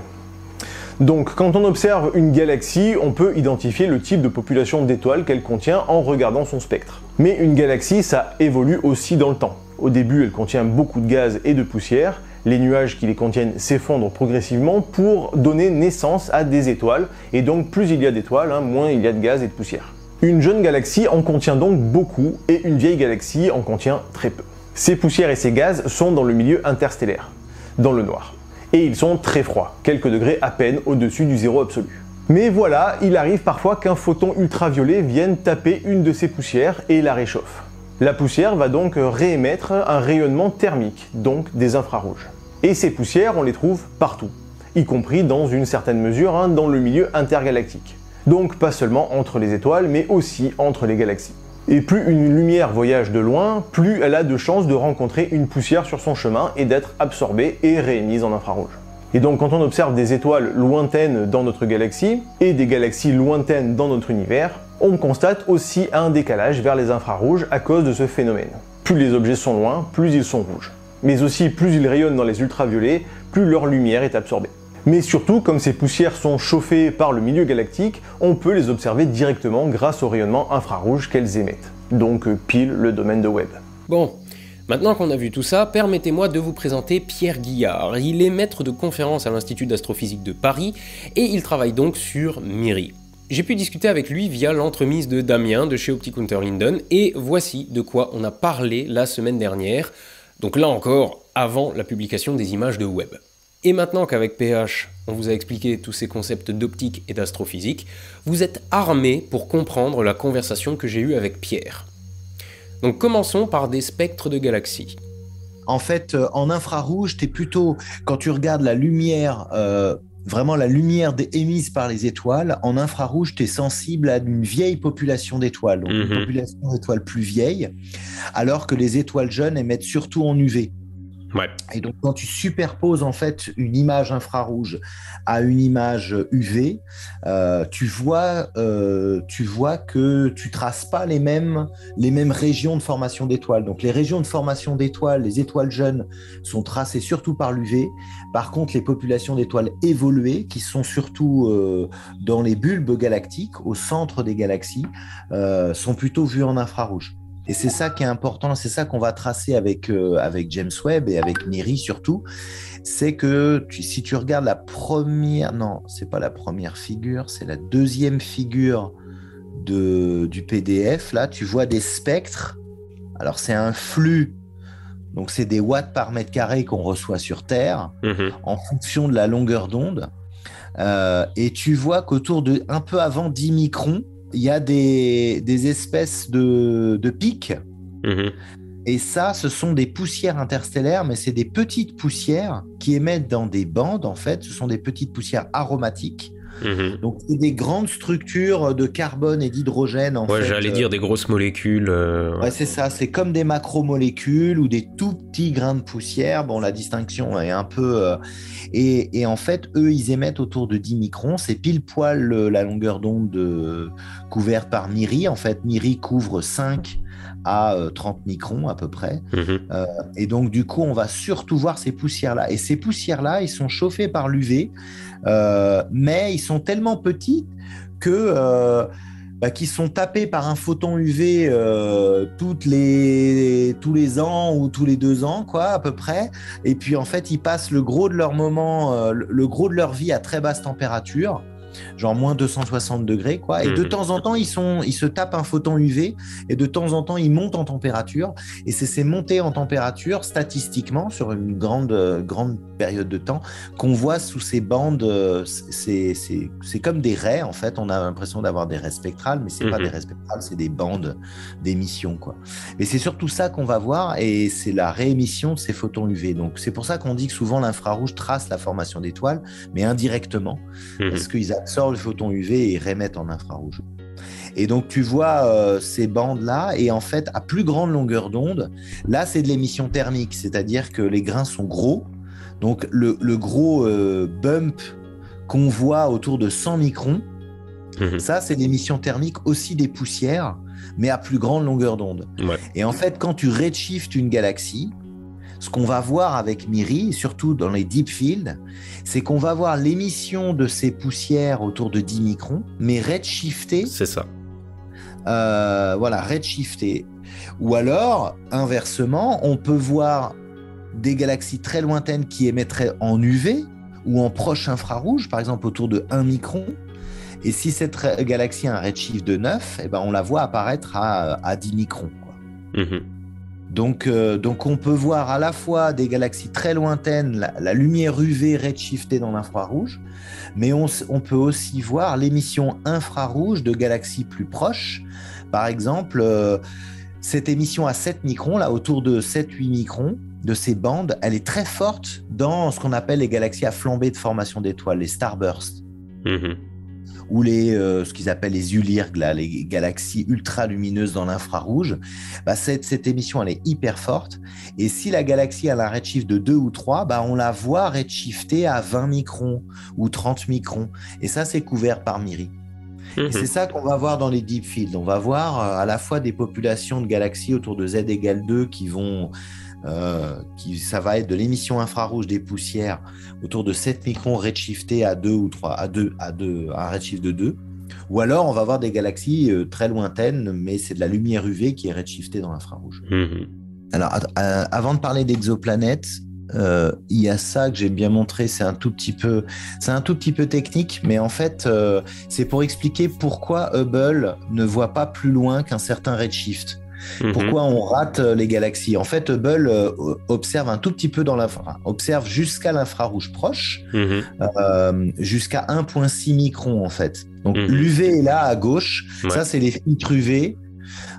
Donc, quand on observe une galaxie, on peut identifier le type de population d'étoiles qu'elle contient en regardant son spectre. Mais une galaxie, ça évolue aussi dans le temps. Au début, elle contient beaucoup de gaz et de poussière, les nuages qui les contiennent s'effondrent progressivement pour donner naissance à des étoiles, et donc plus il y a d'étoiles, moins il y a de gaz et de poussière. Une jeune galaxie en contient donc beaucoup, et une vieille galaxie en contient très peu. Ces poussières et ces gaz sont dans le milieu interstellaire, dans le noir. Et ils sont très froids, quelques degrés à peine au-dessus du zéro absolu. Mais voilà, il arrive parfois qu'un photon ultraviolet vienne taper une de ces poussières et la réchauffe. La poussière va donc réémettre un rayonnement thermique, donc des infrarouges. Et ces poussières, on les trouve partout, y compris dans une certaine mesure dans le milieu intergalactique. Donc pas seulement entre les étoiles, mais aussi entre les galaxies. Et plus une lumière voyage de loin, plus elle a de chances de rencontrer une poussière sur son chemin et d'être absorbée et réémise en infrarouge. Et donc quand on observe des étoiles lointaines dans notre galaxie et des galaxies lointaines dans notre univers, on constate aussi un décalage vers les infrarouges à cause de ce phénomène. Plus les objets sont loin, plus ils sont rouges. Mais aussi plus ils rayonnent dans les ultraviolets, plus leur lumière est absorbée. Mais surtout, comme ces poussières sont chauffées par le milieu galactique, on peut les observer directement grâce au rayonnement infrarouge qu'elles émettent. Donc pile le domaine de Webb. Bon, maintenant qu'on a vu tout ça, permettez-moi de vous présenter Pierre Guillard. Il est maître de conférence à l'Institut d'astrophysique de Paris et il travaille donc sur MIRI. J'ai pu discuter avec lui via l'entremise de Damien de chez Optic Unterlinden et voici de quoi on a parlé la semaine dernière, donc là encore avant la publication des images de Webb. Et maintenant qu'avec PH, on vous a expliqué tous ces concepts d'optique et d'astrophysique, vous êtes armés pour comprendre la conversation que j'ai eue avec Pierre. Donc commençons par des spectres de galaxies. En fait, en infrarouge, t'es plutôt, quand tu regardes la lumière, vraiment la lumière émise par les étoiles, en infrarouge, tu es sensible à une vieille population d'étoiles, donc une population d'étoiles plus vieille, alors que les étoiles jeunes émettent surtout en UV. Ouais. Et donc, quand tu superposes en fait une image infrarouge à une image UV, tu vois que tu traces pas les mêmes régions de formation d'étoiles. Donc, les régions de formation d'étoiles, les étoiles jeunes sont tracées surtout par l'UV. Par contre, les populations d'étoiles évoluées, qui sont surtout dans les bulbes galactiques, au centre des galaxies, sont plutôt vues en infrarouge. Et c'est ça qui est important, c'est ça qu'on va tracer avec James Webb et avec MIRI surtout, c'est que si tu regardes la première, non, c'est pas la première figure, c'est la deuxième figure du PDF, là, tu vois des spectres. Alors c'est un flux, donc c'est des watts par mètre carré qu'on reçoit sur Terre en fonction de la longueur d'onde. Et tu vois qu'autour de un peu avant 10 microns, il y a des espèces de pics. Et ça, ce sont des poussières interstellaires, mais c'est des petites poussières qui émettent dans des bandes, en fait. Ce sont des petites poussières aromatiques. Donc, c'est des grandes structures de carbone et d'hydrogène, en fait. Ouais, j'allais dire des grosses molécules. Ouais, c'est ça. C'est comme des macromolécules ou des tout petits grains de poussière. Bon, la distinction est un peu... Et en fait, eux, ils émettent autour de 10 microns. C'est pile poil la longueur d'onde couverte par MIRI. En fait, MIRI couvre 5 à 30 microns à peu près. Et donc, du coup, on va surtout voir ces poussières-là. Et ces poussières-là, ils sont chauffés par l'UV, mais ils sont tellement petits que... qui sont tapés par un photon UV tous les ans ou tous les 2 ans, quoi, à peu près. Et puis, en fait, ils passent le gros de leur moment, le gros de leur vie à très basse température, genre moins 260 degrés, quoi. Et de temps en temps, ils se tapent un photon UV et de temps en temps, ils montent en température. Et c'est ces montées en température, statistiquement, sur une grande période de temps, qu'on voit sous ces bandes. C'est comme des raies, en fait. On a l'impression d'avoir des raies spectrales, mais c'est pas des raies spectrales, c'est des bandes d'émission, quoi. Et c'est surtout ça qu'on va voir, et c'est la réémission de ces photons UV. Donc, c'est pour ça qu'on dit que souvent l'infrarouge trace la formation d'étoiles, mais indirectement, parce qu'ils absorbent le photon UV et remettent en infrarouge. Et donc, tu vois ces bandes-là, et en fait, à plus grande longueur d'onde, là, c'est de l'émission thermique, c'est-à-dire que les grains sont gros. Donc, le gros bump qu'on voit autour de 100 microns, ça, c'est l'émission thermique aussi des poussières, mais à plus grande longueur d'onde. Ouais. Et en fait, quand tu redshifts une galaxie, ce qu'on va voir avec MIRI, surtout dans les deep fields, c'est qu'on va voir l'émission de ces poussières autour de 10 microns, mais redshiftée. C'est ça. Voilà, redshiftée. Ou alors, inversement, on peut voir des galaxies très lointaines qui émettraient en UV ou en proche infrarouge, par exemple autour de 1 micron. Et si cette galaxie a un redshift de 9, eh ben on la voit apparaître à 10 microns, quoi. Donc, on peut voir à la fois des galaxies très lointaines, la lumière UV redshiftée dans l'infrarouge, mais on peut aussi voir l'émission infrarouge de galaxies plus proches. Par exemple, cette émission à 7 microns, là, autour de 7-8 microns de ces bandes, elle est très forte dans ce qu'on appelle les galaxies à flambée de formation d'étoiles, les starbursts. ou ce qu'ils appellent les ULIRG, là, les galaxies ultra-lumineuses dans l'infrarouge, bah cette émission, elle est hyper forte. Et si la galaxie a un redshift de 2 ou 3, bah on la voit redshifter à 20 microns ou 30 microns. Et ça, c'est couvert par MIRI. Et c'est ça qu'on va voir dans les deep fields. On va voir à la fois des populations de galaxies autour de Z égale 2 qui vont... ça va être de l'émission infrarouge des poussières autour de 7 microns redshiftés à 2 ou 3, à un redshift de 2. Ou alors, on va voir des galaxies très lointaines, mais c'est de la lumière UV qui est redshiftée dans l'infrarouge. Alors, avant de parler d'exoplanètes, il y a ça que j'aime bien montrer, c'est un tout petit peu technique, mais en fait, c'est pour expliquer pourquoi Hubble ne voit pas plus loin qu'un certain redshift. Pourquoi on rate les galaxies? En fait, Hubble observe un tout petit peu observe jusqu'à l'infrarouge proche, jusqu'à 1,6 micron en fait. Donc l'UV est là à gauche, ça c'est les filtres UV.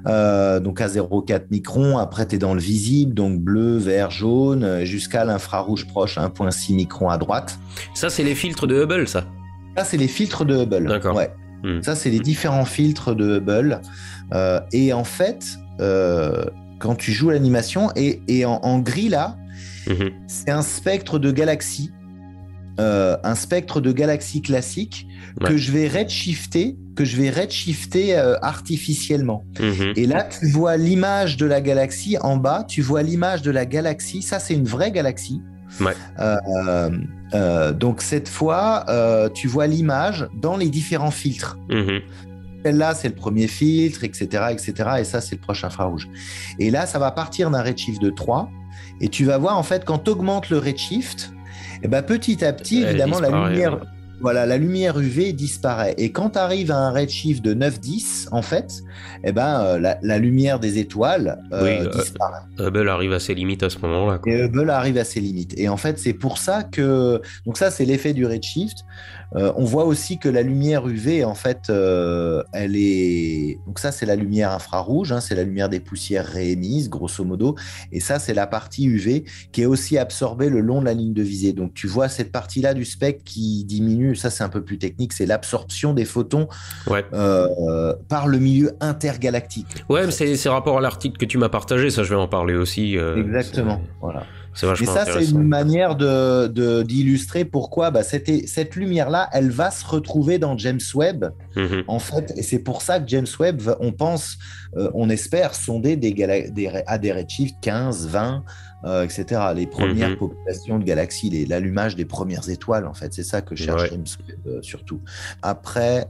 Donc à 0,4 microns, après tu es dans le visible, donc bleu, vert, jaune, jusqu'à l'infrarouge proche, 1,6 microns à droite. Ça, c'est les filtres de Hubble, ça? Ça, c'est les filtres de Hubble. D'accord. Ouais. Ça, c'est les différents filtres de Hubble. Et en fait, quand tu joues l'animation, et en gris là, c'est un spectre de galaxies. Un spectre de galaxies classique que je vais redshifter, artificiellement. Et là, tu vois l'image de la galaxie en bas, tu vois l'image de la galaxie, ça c'est une vraie galaxie. Donc cette fois, tu vois l'image dans les différents filtres. Celle-là, c'est le premier filtre, etc., etc. Et ça, c'est le proche infrarouge. Et là, ça va partir d'un redshift de 3. Et tu vas voir, en fait, quand tu augmentes le redshift, eh ben, petit à petit, évidemment, la lumière UV disparaît. Et quand tu arrives à un redshift de 9-10, en fait, eh ben, la lumière des étoiles disparaît. Hubble arrive à ses limites à ce moment-là. Et Hubble arrive à ses limites. Et en fait, c'est pour ça que... Donc ça, c'est l'effet du redshift. On voit aussi que la lumière UV, en fait, elle est... Donc ça, c'est la lumière infrarouge, hein, c'est la lumière des poussières réémises, grosso modo. Et ça, c'est la partie UV qui est aussi absorbée le long de la ligne de visée. Donc tu vois cette partie-là du spectre qui diminue. Ça, c'est un peu plus technique. C'est l'absorption des photons par le milieu intergalactique. Ouais, mais c'est rapport à l'article que tu m'as partagé. Ça, je vais en parler aussi. Exactement, voilà. C'est vachement intéressant. Et ça, c'est une manière d'illustrer pourquoi cette lumière-là, elle va se retrouver dans James Webb, en fait. Et c'est pour ça que James Webb, on espère sonder à des redshifts 15, 20, etc. Les premières populations de galaxies, l'allumage des premières étoiles, en fait. C'est ça que cherche James Webb, surtout. Après...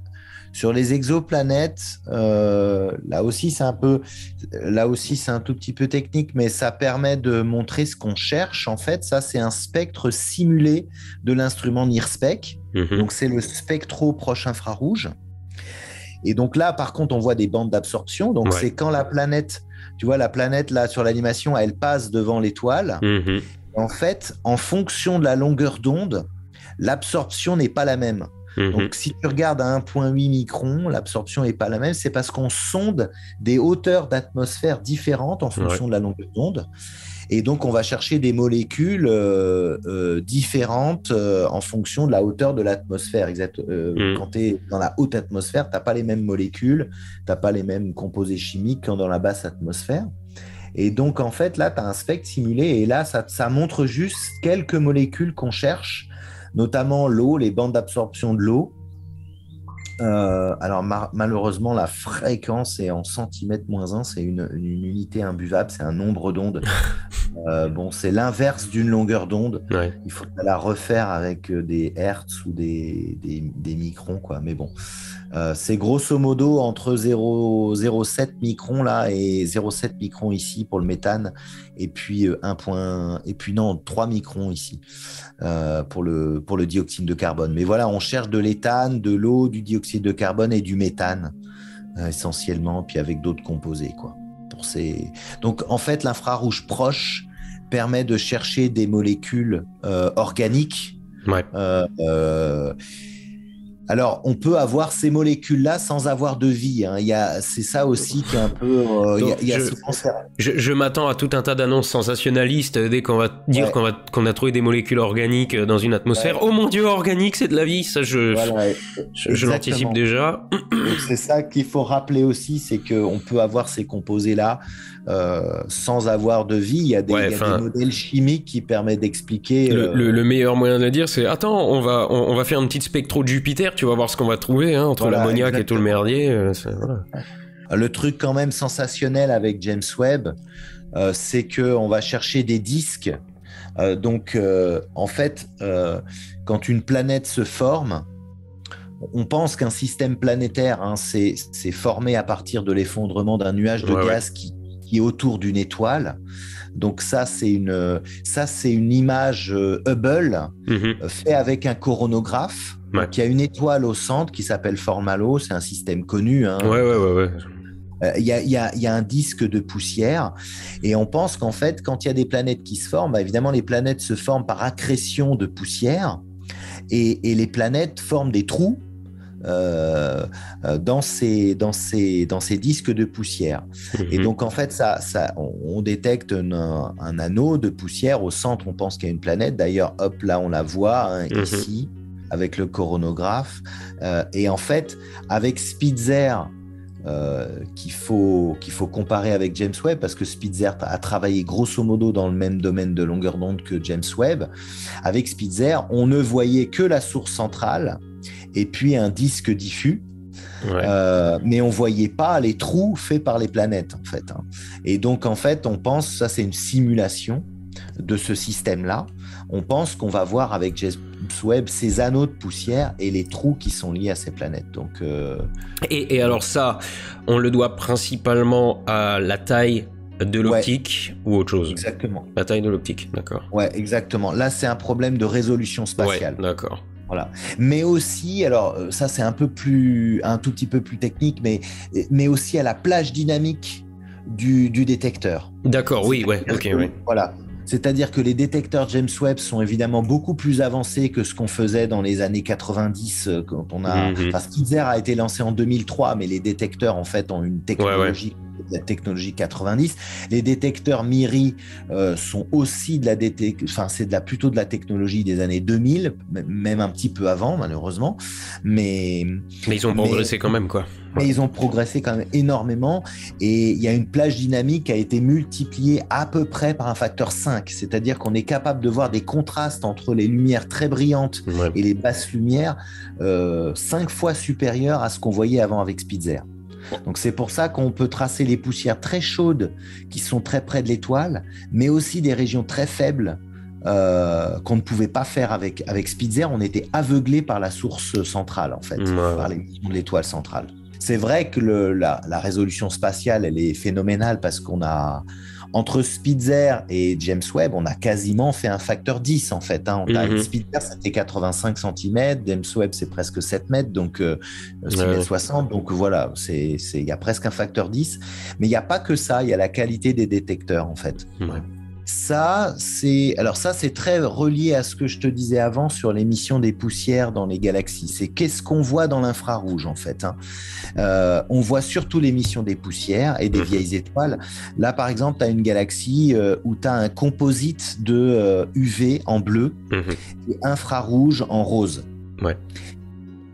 Sur les exoplanètes, là aussi c'est un tout petit peu technique, mais ça permet de montrer ce qu'on cherche. En fait, ça c'est un spectre simulé de l'instrument NIRSPEC. Donc c'est le spectro proche infrarouge. Et donc là, par contre, on voit des bandes d'absorption. Donc c'est quand la planète, tu vois la planète là sur l'animation, elle passe devant l'étoile. En fait, en fonction de la longueur d'onde, l'absorption n'est pas la même. Donc, si tu regardes à 1,8 micron, l'absorption n'est pas la même. C'est parce qu'on sonde des hauteurs d'atmosphère différentes en fonction de la longueur d'onde. Et donc, on va chercher des molécules différentes en fonction de la hauteur de l'atmosphère. Quand tu es dans la haute atmosphère, tu n'as pas les mêmes molécules, tu n'as pas les mêmes composés chimiques qu'en dans la basse atmosphère. Et donc, en fait, là, tu as un spectre simulé. Et là, ça montre juste quelques molécules qu'on cherche, notamment l'eau, les bandes d'absorption de l'eau. Alors malheureusement, la fréquence est en centimètres moins 1, c'est une unité imbuvable, c'est un nombre d'ondes. C'est l'inverse d'une longueur d'onde. Il faut la refaire avec des hertz ou des microns, quoi. Mais bon, c'est grosso modo entre 0,07 microns là et 0,7 microns ici pour le méthane, et puis 3 microns ici pour le dioxyde de carbone. Mais voilà, on cherche de l'éthane, de l'eau, du dioxyde de carbone et du méthane essentiellement, puis avec d'autres composés, quoi. Donc en fait, l'infrarouge proche permet de chercher des molécules organiques Alors, on peut avoir ces molécules-là sans avoir de vie. Hein. C'est ça aussi qui est un peu... il y a ce cancer. Je m'attends à tout un tas d'annonces sensationnalistes dès qu'on va dire qu'on a trouvé des molécules organiques dans une atmosphère. Oh mon Dieu, organique, c'est de la vie. Ça, je l'anticipe déjà. Donc, c'est ça qu'il faut rappeler aussi, c'est qu'on peut avoir ces composés-là sans avoir de vie. Il y a des modèles chimiques qui permettent d'expliquer... Le meilleur moyen de le dire, c'est attends, on va faire une petite spectro de Jupiter, tu vas voir ce qu'on va trouver entre l'ammoniac et tout le merdier. Le truc quand même sensationnel avec James Webb, c'est qu'on va chercher des disques. En fait, quand une planète se forme, on pense qu'un système planétaire, c'est formé à partir de l'effondrement d'un nuage de gaz qui est autour d'une étoile. Donc ça, c'est une image Hubble fait avec un coronographe. Donc, il y a une étoile au centre qui s'appelle Formalo, c'est un système connu. Hein. Il y a un disque de poussière et on pense qu'en fait, quand il y a des planètes qui se forment, évidemment, les planètes se forment par accrétion de poussière et les planètes forment des trous dans ces disques de poussière. Et donc, en fait, on détecte un anneau de poussière. Au centre, on pense qu'il y a une planète. D'ailleurs, hop, là, on la voit ici, avec le coronographe. Et en fait, avec Spitzer, qu'il faut comparer avec James Webb, parce que Spitzer a travaillé grosso modo dans le même domaine de longueur d'onde que James Webb. Avec Spitzer, on ne voyait que la source centrale et puis un disque diffus, mais on voyait pas les trous faits par les planètes, en fait. Et donc, en fait, on pense, ça c'est une simulation de ce système-là, on pense qu'on va voir avec James Webb ces anneaux de poussière et les trous qui sont liés à ces planètes. Donc, et alors ça, on le doit principalement à la taille de l'optique ou autre chose? Exactement. La taille de l'optique, d'accord. Ouais, exactement. Là, c'est un problème de résolution spatiale. Ouais, d'accord. Voilà. Mais aussi, alors ça c'est un tout petit peu plus technique, mais aussi à la plage dynamique du détecteur. D'accord, oui. Voilà. C'est-à-dire que les détecteurs James Webb sont évidemment beaucoup plus avancés que ce qu'on faisait dans les années 90 quand on a... Enfin, Spitzer a été lancé en 2003, mais les détecteurs en fait ont une technologie... la technologie 90. Les détecteurs MIRI sont aussi plutôt de la technologie des années 2000, même un petit peu avant malheureusement, mais ils ont progressé quand même, quoi. Mais ils ont progressé quand même énormément et il y a une plage dynamique qui a été multipliée à peu près par un facteur 5, c'est-à-dire qu'on est capable de voir des contrastes entre les lumières très brillantes et les basses lumières 5 fois supérieurs à ce qu'on voyait avant avec Spitzer. Donc c'est pour ça qu'on peut tracer les poussières très chaudes qui sont très près de l'étoile, mais aussi des régions très faibles qu'on ne pouvait pas faire avec Spitzer. On était aveuglé par la source centrale, en fait, par l'émission de l'étoile centrale. C'est vrai que la résolution spatiale, elle est phénoménale parce qu'on a, entre Spitzer et James Webb, on a quasiment fait un facteur 10 en fait. Spitzer, c'était 85 cm, James Webb, c'est presque 7 mètres, donc 6 mètres 60. Donc voilà, il y a presque un facteur 10. Mais il n'y a pas que ça, il y a la qualité des détecteurs en fait. Ça, c'est très relié à ce que je te disais avant sur l'émission des poussières dans les galaxies. C'est qu'est-ce qu'on voit dans l'infrarouge, en fait. On voit surtout l'émission des poussières et des vieilles étoiles. Là, par exemple, tu as une galaxie où tu as un composite de UV en bleu et infrarouge en rose.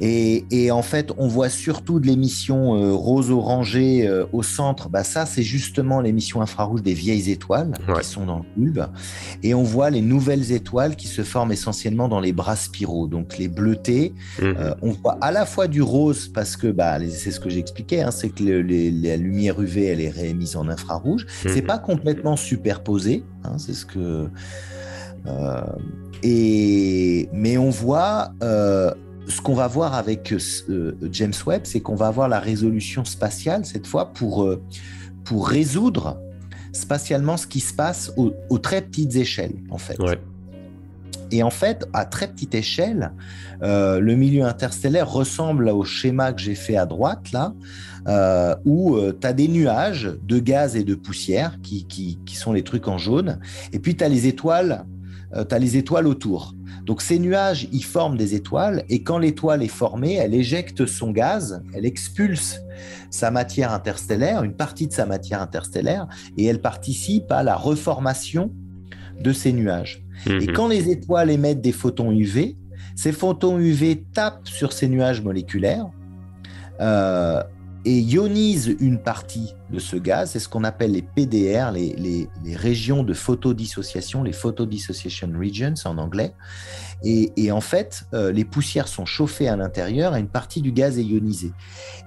Et en fait, on voit surtout de l'émission rose-orangée au centre. Ça, c'est justement l'émission infrarouge des vieilles étoiles qui sont dans le bulbe. Et on voit les nouvelles étoiles qui se forment essentiellement dans les bras spiraux, donc les bleutés. On voit à la fois du rose parce que c'est ce que j'expliquais, c'est que la lumière UV, elle est réémise en infrarouge. C'est pas complètement superposé, c'est ce que... mais on voit... ce qu'on va voir avec James Webb, c'est qu'on va avoir la résolution spatiale, cette fois, pour résoudre spatialement ce qui se passe aux très petites échelles, en fait. Et en fait, à très petite échelle, le milieu interstellaire ressemble au schéma que j'ai fait à droite, là, où tu as des nuages de gaz et de poussière, qui sont les trucs en jaune, et puis tu as les étoiles autour. Donc ces nuages, ils forment des étoiles et quand l'étoile est formée, elle éjecte son gaz, elle expulse sa matière interstellaire, une partie de sa matière interstellaire, et elle participe à la reformation de ces nuages. Et quand les étoiles émettent des photons UV, ces photons UV tapent sur ces nuages moléculaires et ionisent une partie de ce gaz. C'est ce qu'on appelle les PDR, les régions de photodissociation, les photodissociation regions en anglais. Et en fait, les poussières sont chauffées à l'intérieur et une partie du gaz est ionisée.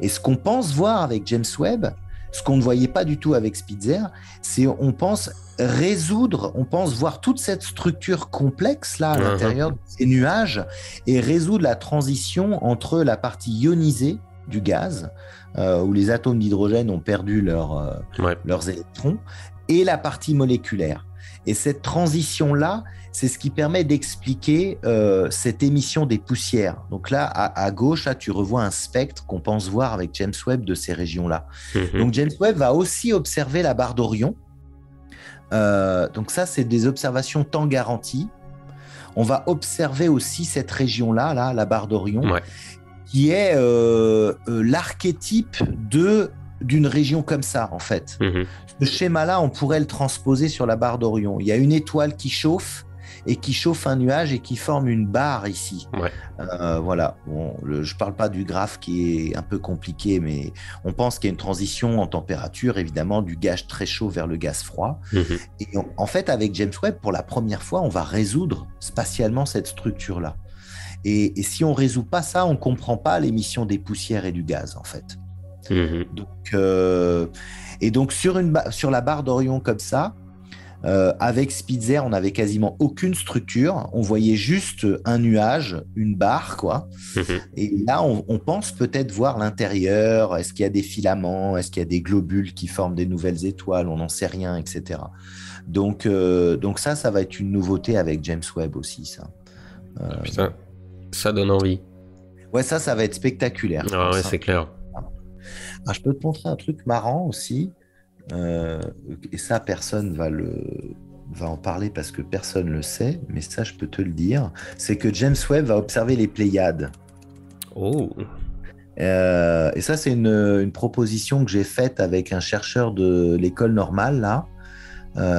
Et ce qu'on pense voir avec James Webb, ce qu'on ne voyait pas du tout avec Spitzer, c'est on pense voir toute cette structure complexe là à l'intérieur de ces nuages et résoudre la transition entre la partie ionisée du gaz, où les atomes d'hydrogène ont perdu leurs électrons, et la partie moléculaire. Et cette transition-là, c'est ce qui permet d'expliquer cette émission des poussières. Donc là, à gauche, là, tu revois un spectre qu'on pense voir avec James Webb de ces régions-là. Donc James Webb va aussi observer la barre d'Orion. Donc ça, c'est des observations temps garanties. On va observer aussi cette région-là, là, la barre d'Orion, qui est l'archétype d'une région comme ça, en fait. Ce schéma-là, on pourrait le transposer sur la barre d'Orion. Il y a une étoile qui chauffe et qui chauffe un nuage et qui forme une barre ici. Voilà. Bon, je ne parle pas du graphe qui est un peu compliqué, mais on pense qu'il y a une transition en température, évidemment, du gaz très chaud vers le gaz froid. Et en fait, avec James Webb, pour la première fois, on va résoudre spatialement cette structure-là. Et si on ne résout pas ça, on ne comprend pas l'émission des poussières et du gaz, en fait. Donc sur la barre d'Orion comme ça, avec Spitzer, on n'avait quasiment aucune structure. On voyait juste un nuage, une barre, quoi. Et là, on pense peut-être voir l'intérieur. Est-ce qu'il y a des filaments? Est-ce qu'il y a des globules qui forment des nouvelles étoiles? On n'en sait rien, etc. Donc ça va être une nouveauté avec James Webb aussi, ça. Putain, ça donne envie. Ouais, ça va être spectaculaire. Ah ouais, c'est clair. Alors, je peux te montrer un truc marrant aussi. Et ça, personne va en parler parce que personne le sait, mais ça, je peux te le dire. C'est que James Webb va observer les Pléiades. Et ça, c'est une proposition que j'ai faite avec un chercheur de l'école normale, là.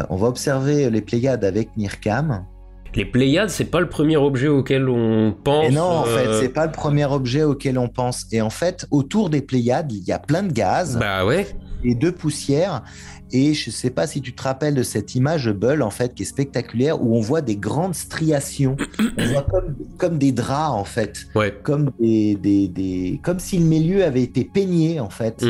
On va observer les Pléiades avec NIRCam. Les Pléiades, c'est pas le premier objet auquel on pense. Et non, en fait, c'est pas le premier objet auquel on pense. Et en fait, autour des Pléiades, il y a plein de gaz. Bah ouais. Et de poussière. Et je sais pas si tu te rappelles de cette image Hubble, en fait, qui est spectaculaire, où on voit des grandes striations. On voit comme des draps, en fait. Comme comme si le milieu avait été peigné, en fait.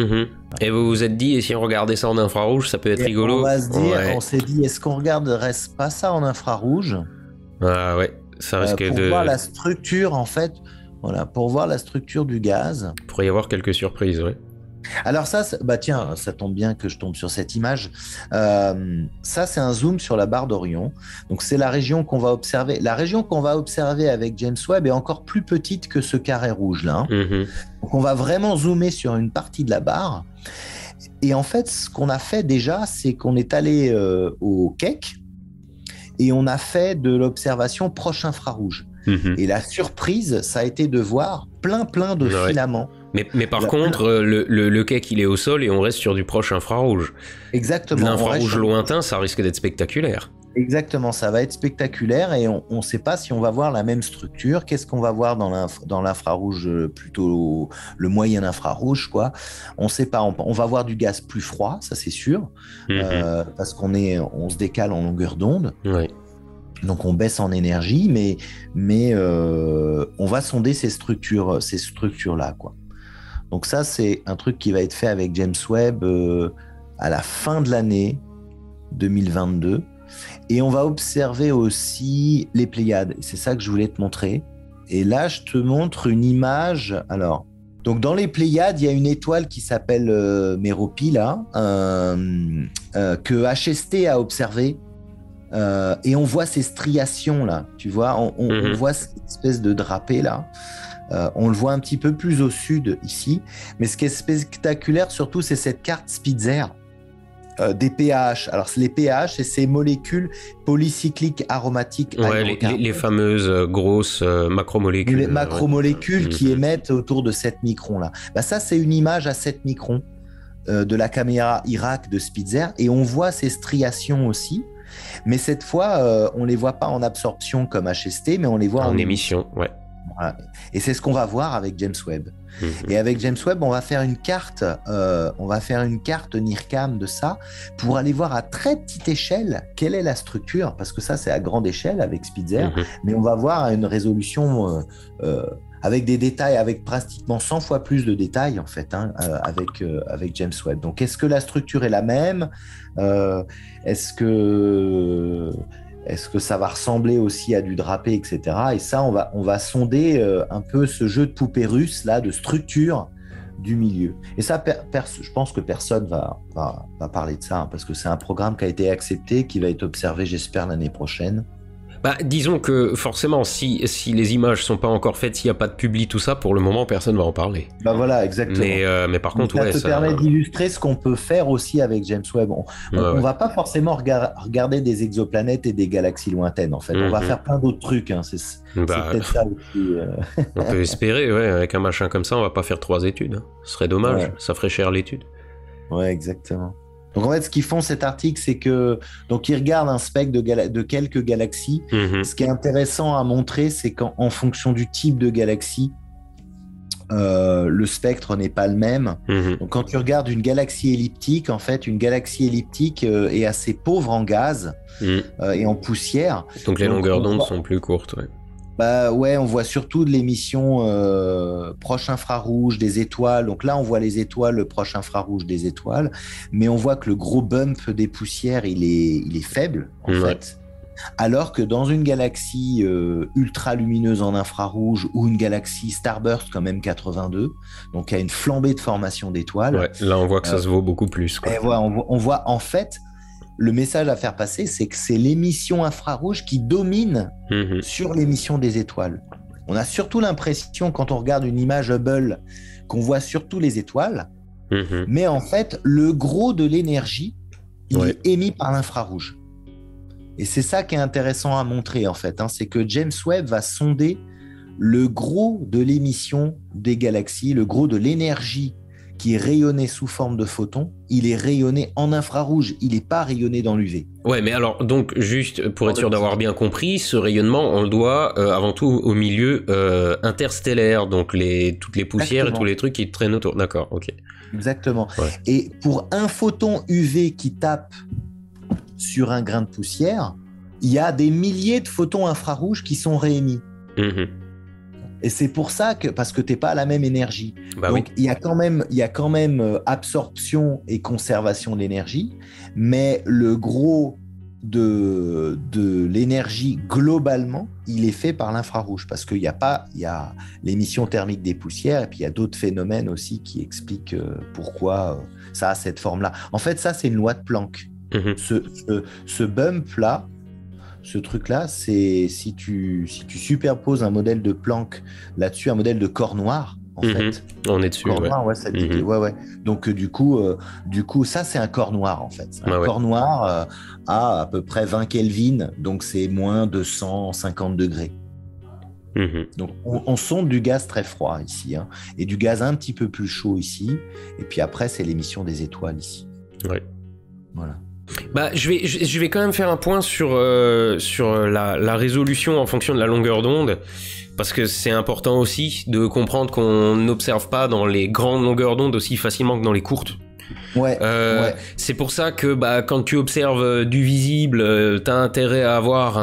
Et vous vous êtes dit, et si on regardait ça en infrarouge, ça peut être rigolo. On s'est dit, est-ce qu'on regarderait pas ça en infrarouge? Ah ouais, ça risque pour voir la structure, en fait, voilà, pour voir la structure du gaz. Il pourrait y avoir quelques surprises, ouais. Alors ça, bah tiens, ça tombe bien que je tombe sur cette image. Ça, c'est un zoom sur la barre d'Orion. Donc c'est la région qu'on va observer. La région qu'on va observer avec James Webb est encore plus petite que ce carré rouge là. Donc on va vraiment zoomer sur une partie de la barre. Et en fait, ce qu'on a fait déjà, c'est qu'on est allé au Keck. Et on a fait de l'observation proche infrarouge. Et la surprise, ça a été de voir plein de filaments. Mais par contre, le Keck, il est au sol et on reste sur du proche infrarouge. Exactement. L'infrarouge lointain, ça risque d'être spectaculaire. Exactement, ça va être spectaculaire et on ne sait pas si on va voir la même structure. Qu'est-ce qu'on va voir dans l'infrarouge, plutôt le moyen infrarouge, quoi. On ne sait pas. On va voir du gaz plus froid, ça c'est sûr, parce qu'on se décale en longueur d'onde. Donc on baisse en énergie, mais on va sonder ces structures-là, quoi. Donc ça, c'est un truc qui va être fait avec James Webb à la fin de l'année 2022. Et on va observer aussi les Pléiades. C'est ça que je voulais te montrer. Et là, je te montre une image. Alors, donc dans les Pléiades, il y a une étoile qui s'appelle Méropie, là, que HST a observé. Et on voit ces striations, là. Tu vois, on voit cette espèce de drapé, là. On le voit un petit peu plus au sud, ici. Mais ce qui est spectaculaire, surtout, c'est cette carte Spitzer. des pH. Alors, les pH, c'est ces molécules polycycliques aromatiques. Ouais, les fameuses grosses macromolécules. Les macromolécules qui émettent autour de 7 microns. Là. Bah, ça, c'est une image à 7 microns de la caméra Irak de Spitzer. Et on voit ces striations aussi. Mais cette fois, on ne les voit pas en absorption comme HST, mais on les voit en émission. Ouais. Voilà. Et c'est ce qu'on va voir avec James Webb. Et avec James Webb, on va faire une carte NIRCam de ça pour aller voir à très petite échelle quelle est la structure, parce que ça c'est à grande échelle avec Spitzer, mais on va voir à une résolution avec des détails, avec pratiquement 100 fois plus de détails en fait, avec James Webb. Donc est-ce que la structure est la même? Est-ce que ça va ressembler aussi à du drapé, etc. Et ça, on va sonder un peu ce jeu de poupée russe là, de structure du milieu. Et ça, je pense que personne va parler de ça, hein, parce que c'est un programme qui a été accepté, qui va être observé, j'espère, l'année prochaine. Bah, disons que forcément, si les images sont pas encore faites, s'il n'y a pas de publi, tout ça, pour le moment, personne va en parler. Bah voilà, exactement. Mais par contre, ça te permet d'illustrer ce qu'on peut faire aussi avec James Webb. On va pas forcément regarder des exoplanètes et des galaxies lointaines, en fait. On va faire plein d'autres trucs. Hein. C'est peut-être ça aussi. On peut espérer, ouais. Avec un machin comme ça, on va pas faire 3 études. Ce serait dommage. Ouais. Ça ferait cher l'étude. Ouais, exactement. Donc en fait, ce qu'ils font cet article, c'est que donc ils regardent un spectre de quelques galaxies. Ce qui est intéressant à montrer, c'est qu'en fonction du type de galaxie, le spectre n'est pas le même. Donc quand tu regardes une galaxie elliptique, en fait, une galaxie elliptique est assez pauvre en gaz et en poussière. Donc les longueurs d'onde sont plus courtes. Ouais. Bah ouais, on voit surtout de l'émission proche infrarouge des étoiles. Donc là, on voit les étoiles, le proche infrarouge des étoiles, mais on voit que le gros bump des poussières, il est faible en fait. Alors que dans une galaxie ultra lumineuse en infrarouge ou une galaxie starburst comme M82, donc il y a une flambée de formation d'étoiles. Ouais, là, on voit que ça se vaut beaucoup plus. Quoi. Et voilà, on voit en fait. Le message à faire passer, c'est que c'est l'émission infrarouge qui domine sur l'émission des étoiles. On a surtout l'impression, quand on regarde une image Hubble, qu'on voit surtout les étoiles, mais en fait, le gros de l'énergie, il est émis par l'infrarouge. Et c'est ça qui est intéressant à montrer, en fait, hein, c'est que James Webb va sonder le gros de l'émission des galaxies, le gros de l'énergie qui est rayonné sous forme de photons, il est rayonné en infrarouge, il n'est pas rayonné dans l'UV. Ouais, mais alors, donc, juste pour être sûr d'avoir bien compris, ce rayonnement, on le doit avant tout au milieu interstellaire, donc toutes les poussières et tous les trucs qui traînent autour. D'accord, ok. Exactement. Ouais. Et pour un photon UV qui tape sur un grain de poussière, il y a des milliers de photons infrarouges qui sont réémis. Et c'est pour ça parce que t'es pas à la même énergie. Donc il y a quand même absorption et conservation de l'énergie, mais le gros de l'énergie globalement, il est fait par l'infrarouge parce qu'il y a l'émission thermique des poussières et puis il y a d'autres phénomènes aussi qui expliquent pourquoi ça a cette forme-là. En fait, ça c'est une loi de Planck. Ce bump-là, ce truc-là, c'est si tu superposes un modèle de Planck là-dessus, un modèle de corps noir, en fait. On est dessus. Corps noir, ça dit, Donc du coup, ça c'est un corps noir en fait. Un corps noir à peu près 20 Kelvin, donc c'est moins 250 degrés. Donc on sonde du gaz très froid ici, hein, et du gaz un petit peu plus chaud ici, et puis après c'est l'émission des étoiles ici. Ouais. Voilà. Bah, je vais quand même faire un point sur la résolution en fonction de la longueur d'onde, parce que c'est important aussi de comprendre qu'on n'observe pas dans les grandes longueurs d'onde aussi facilement que dans les courtes. C'est pour ça que quand tu observes du visible, t'as intérêt à avoir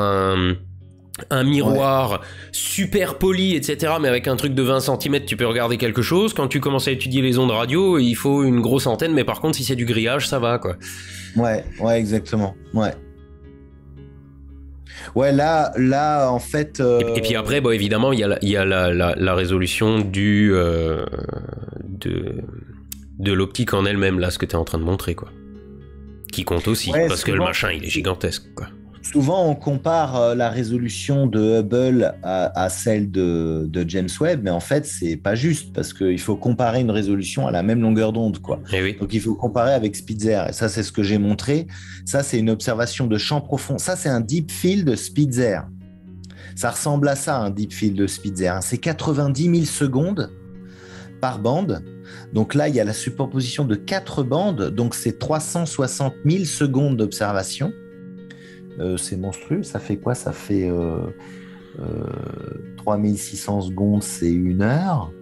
un miroir super poli, etc., mais avec un truc de 20 cm, tu peux regarder quelque chose. Quand tu commences à étudier les ondes radio, il faut une grosse antenne, mais par contre, si c'est du grillage, ça va, quoi. Ouais, exactement. Ouais, là, en fait... Et puis après, évidemment, il y a la résolution de l'optique en elle-même, là, ce que tu es en train de montrer, quoi. Qui compte aussi, parce que le machin, il est gigantesque, quoi. Souvent, on compare la résolution de Hubble à celle de James Webb, mais en fait, c'est pas juste parce qu'il faut comparer une résolution à la même longueur d'onde, quoi. Eh oui. Donc, il faut comparer avec Spitzer. Et ça, c'est ce que j'ai montré. Ça, c'est une observation de champ profond. Ça, c'est un deep field Spitzer. Ça ressemble à ça, un deep field de Spitzer. C'est 90 000 secondes par bande. Donc là, il y a la superposition de 4 bandes. Donc, c'est 360 000 secondes d'observation. C'est monstrueux. Ça fait quoi? Ça fait 3600 secondes, c'est 1 heure.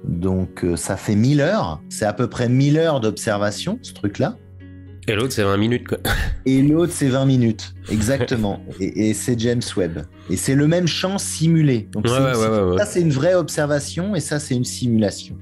Donc, ça fait 1000 heures. C'est à peu près 1000 heures d'observation, ce truc-là. Et l'autre, c'est 20 minutes, quoi. Et l'autre, c'est 20 minutes. Exactement. Et c'est James Webb. Et c'est le même champ simulé. Donc, ça, c'est une vraie observation et ça, c'est une simulation.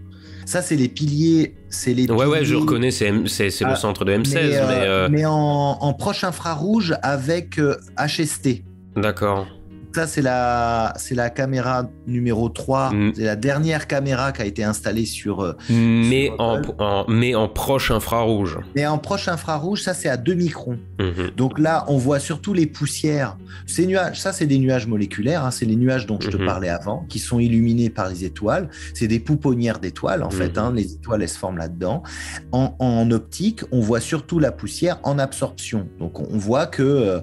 Ça, c'est les piliers. Ouais, je reconnais, c'est le centre de M16. Mais en proche infrarouge avec HST. D'accord. Ça, c'est la caméra numéro 3. C'est la dernière caméra qui a été installée sur... mais en proche infrarouge. Mais en proche infrarouge, ça, c'est à 2 microns. Donc là, on voit surtout les poussières. Ces nuages, ça, c'est des nuages moléculaires. Hein, c'est les nuages dont je te parlais avant, qui sont illuminés par les étoiles. C'est des pouponnières d'étoiles, en fait. Hein, les étoiles, elles se forment là-dedans. En optique, on voit surtout la poussière en absorption. Donc, on voit que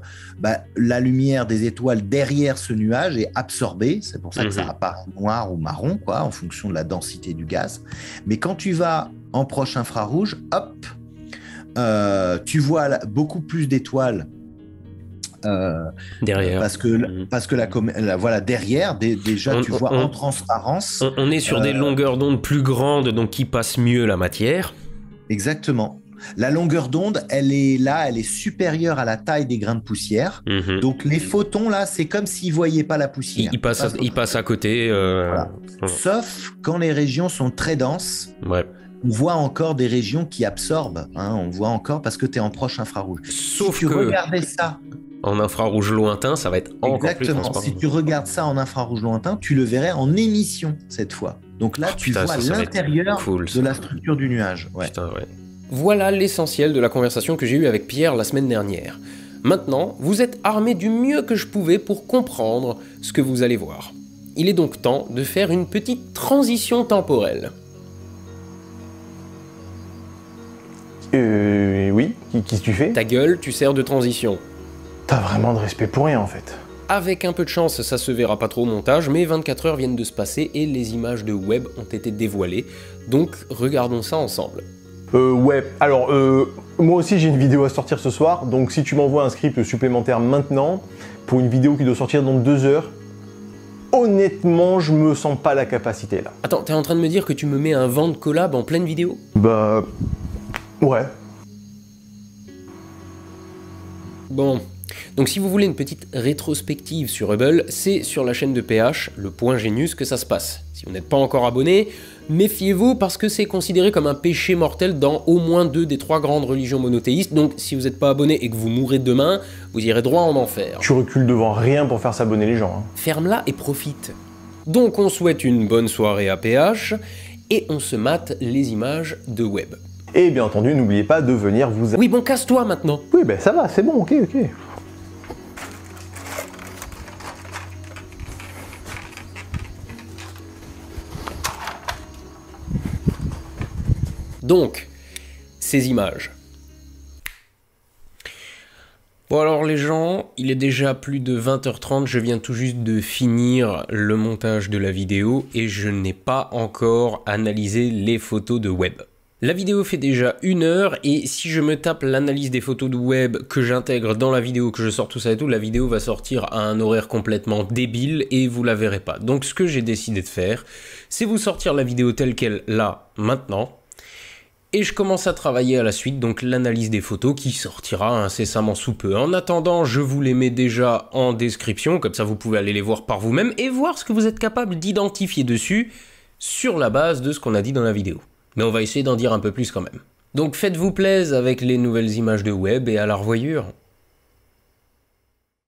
la lumière des étoiles derrière ce nuage est absorbé, c'est pour ça que ça apparaît noir ou marron, quoi, en fonction de la densité du gaz. Mais quand tu vas en proche infrarouge, hop, tu vois beaucoup plus d'étoiles derrière. Parce que voilà, derrière, déjà, tu vois en transparence. On est sur des longueurs d'onde plus grandes, donc qui passent mieux la matière. Exactement. La longueur d'onde, elle est supérieure à la taille des grains de poussière. Donc les photons, là, c'est comme s'ils ne voyaient pas la poussière. Ils passent à côté. Voilà. Sauf quand les régions sont très denses. Ouais. On voit encore des régions qui absorbent. Hein, on voit encore parce que tu es en proche infrarouge. Sauf si tu regardais ça... En infrarouge lointain, ça va être encore plus transparent. Si tu regardes ça en infrarouge lointain, tu le verrais en émission cette fois. Donc là, tu vois l'intérieur de la structure du nuage. Ouais. Putain, ouais. Voilà l'essentiel de la conversation que j'ai eue avec Pierre la semaine dernière. Maintenant, vous êtes armé du mieux que je pouvais pour comprendre ce que vous allez voir. Il est donc temps de faire une petite transition temporelle. Oui, qu'est-ce que tu fais? Ta gueule, tu sers de transition. T'as vraiment de respect pour rien en fait. Avec un peu de chance, ça se verra pas trop au montage, mais 24 heures viennent de se passer et les images de Webb ont été dévoilées. Donc regardons ça ensemble. Ouais, alors moi aussi j'ai une vidéo à sortir ce soir, donc si tu m'envoies un script supplémentaire maintenant, pour une vidéo qui doit sortir dans 2 heures, honnêtement je me sens pas la capacité là. Attends, t'es en train de me dire que tu me mets un vent de collab en pleine vidéo? Bah... ouais. Bon, donc si vous voulez une petite rétrospective sur Hubble, c'est sur la chaîne de PH, le Point Genius, que ça se passe. Si vous n'êtes pas encore abonné, méfiez-vous parce que c'est considéré comme un péché mortel dans au moins 2 des 3 grandes religions monothéistes, donc si vous n'êtes pas abonné et que vous mourrez demain, vous irez droit en enfer. Tu recules devant rien pour faire s'abonner les gens. Hein. Ferme-la et profite. Donc on souhaite une bonne soirée à PH, et on se mate les images de Webb. Et bien entendu, n'oubliez pas de venir vous... Oui, bon, casse-toi maintenant. Oui, ben ça va, c'est bon, ok. Donc, ces images. Bon alors les gens, il est déjà plus de 20h30, je viens tout juste de finir le montage de la vidéo et je n'ai pas encore analysé les photos de Webb. La vidéo fait déjà 1 heure et si je me tape l'analyse des photos de Webb que j'intègre dans la vidéo, que je sors tout ça et tout, la vidéo va sortir à un horaire complètement débile et vous la verrez pas. Donc ce que j'ai décidé de faire, c'est vous sortir la vidéo telle qu'elle là, maintenant. Et je commence à travailler à la suite, donc l'analyse des photos qui sortira incessamment sous peu. En attendant, je vous les mets déjà en description, comme ça vous pouvez aller les voir par vous-même et voir ce que vous êtes capable d'identifier dessus sur la base de ce qu'on a dit dans la vidéo. Mais on va essayer d'en dire un peu plus quand même. Donc faites-vous plaisir avec les nouvelles images de Webb et à la revoyure.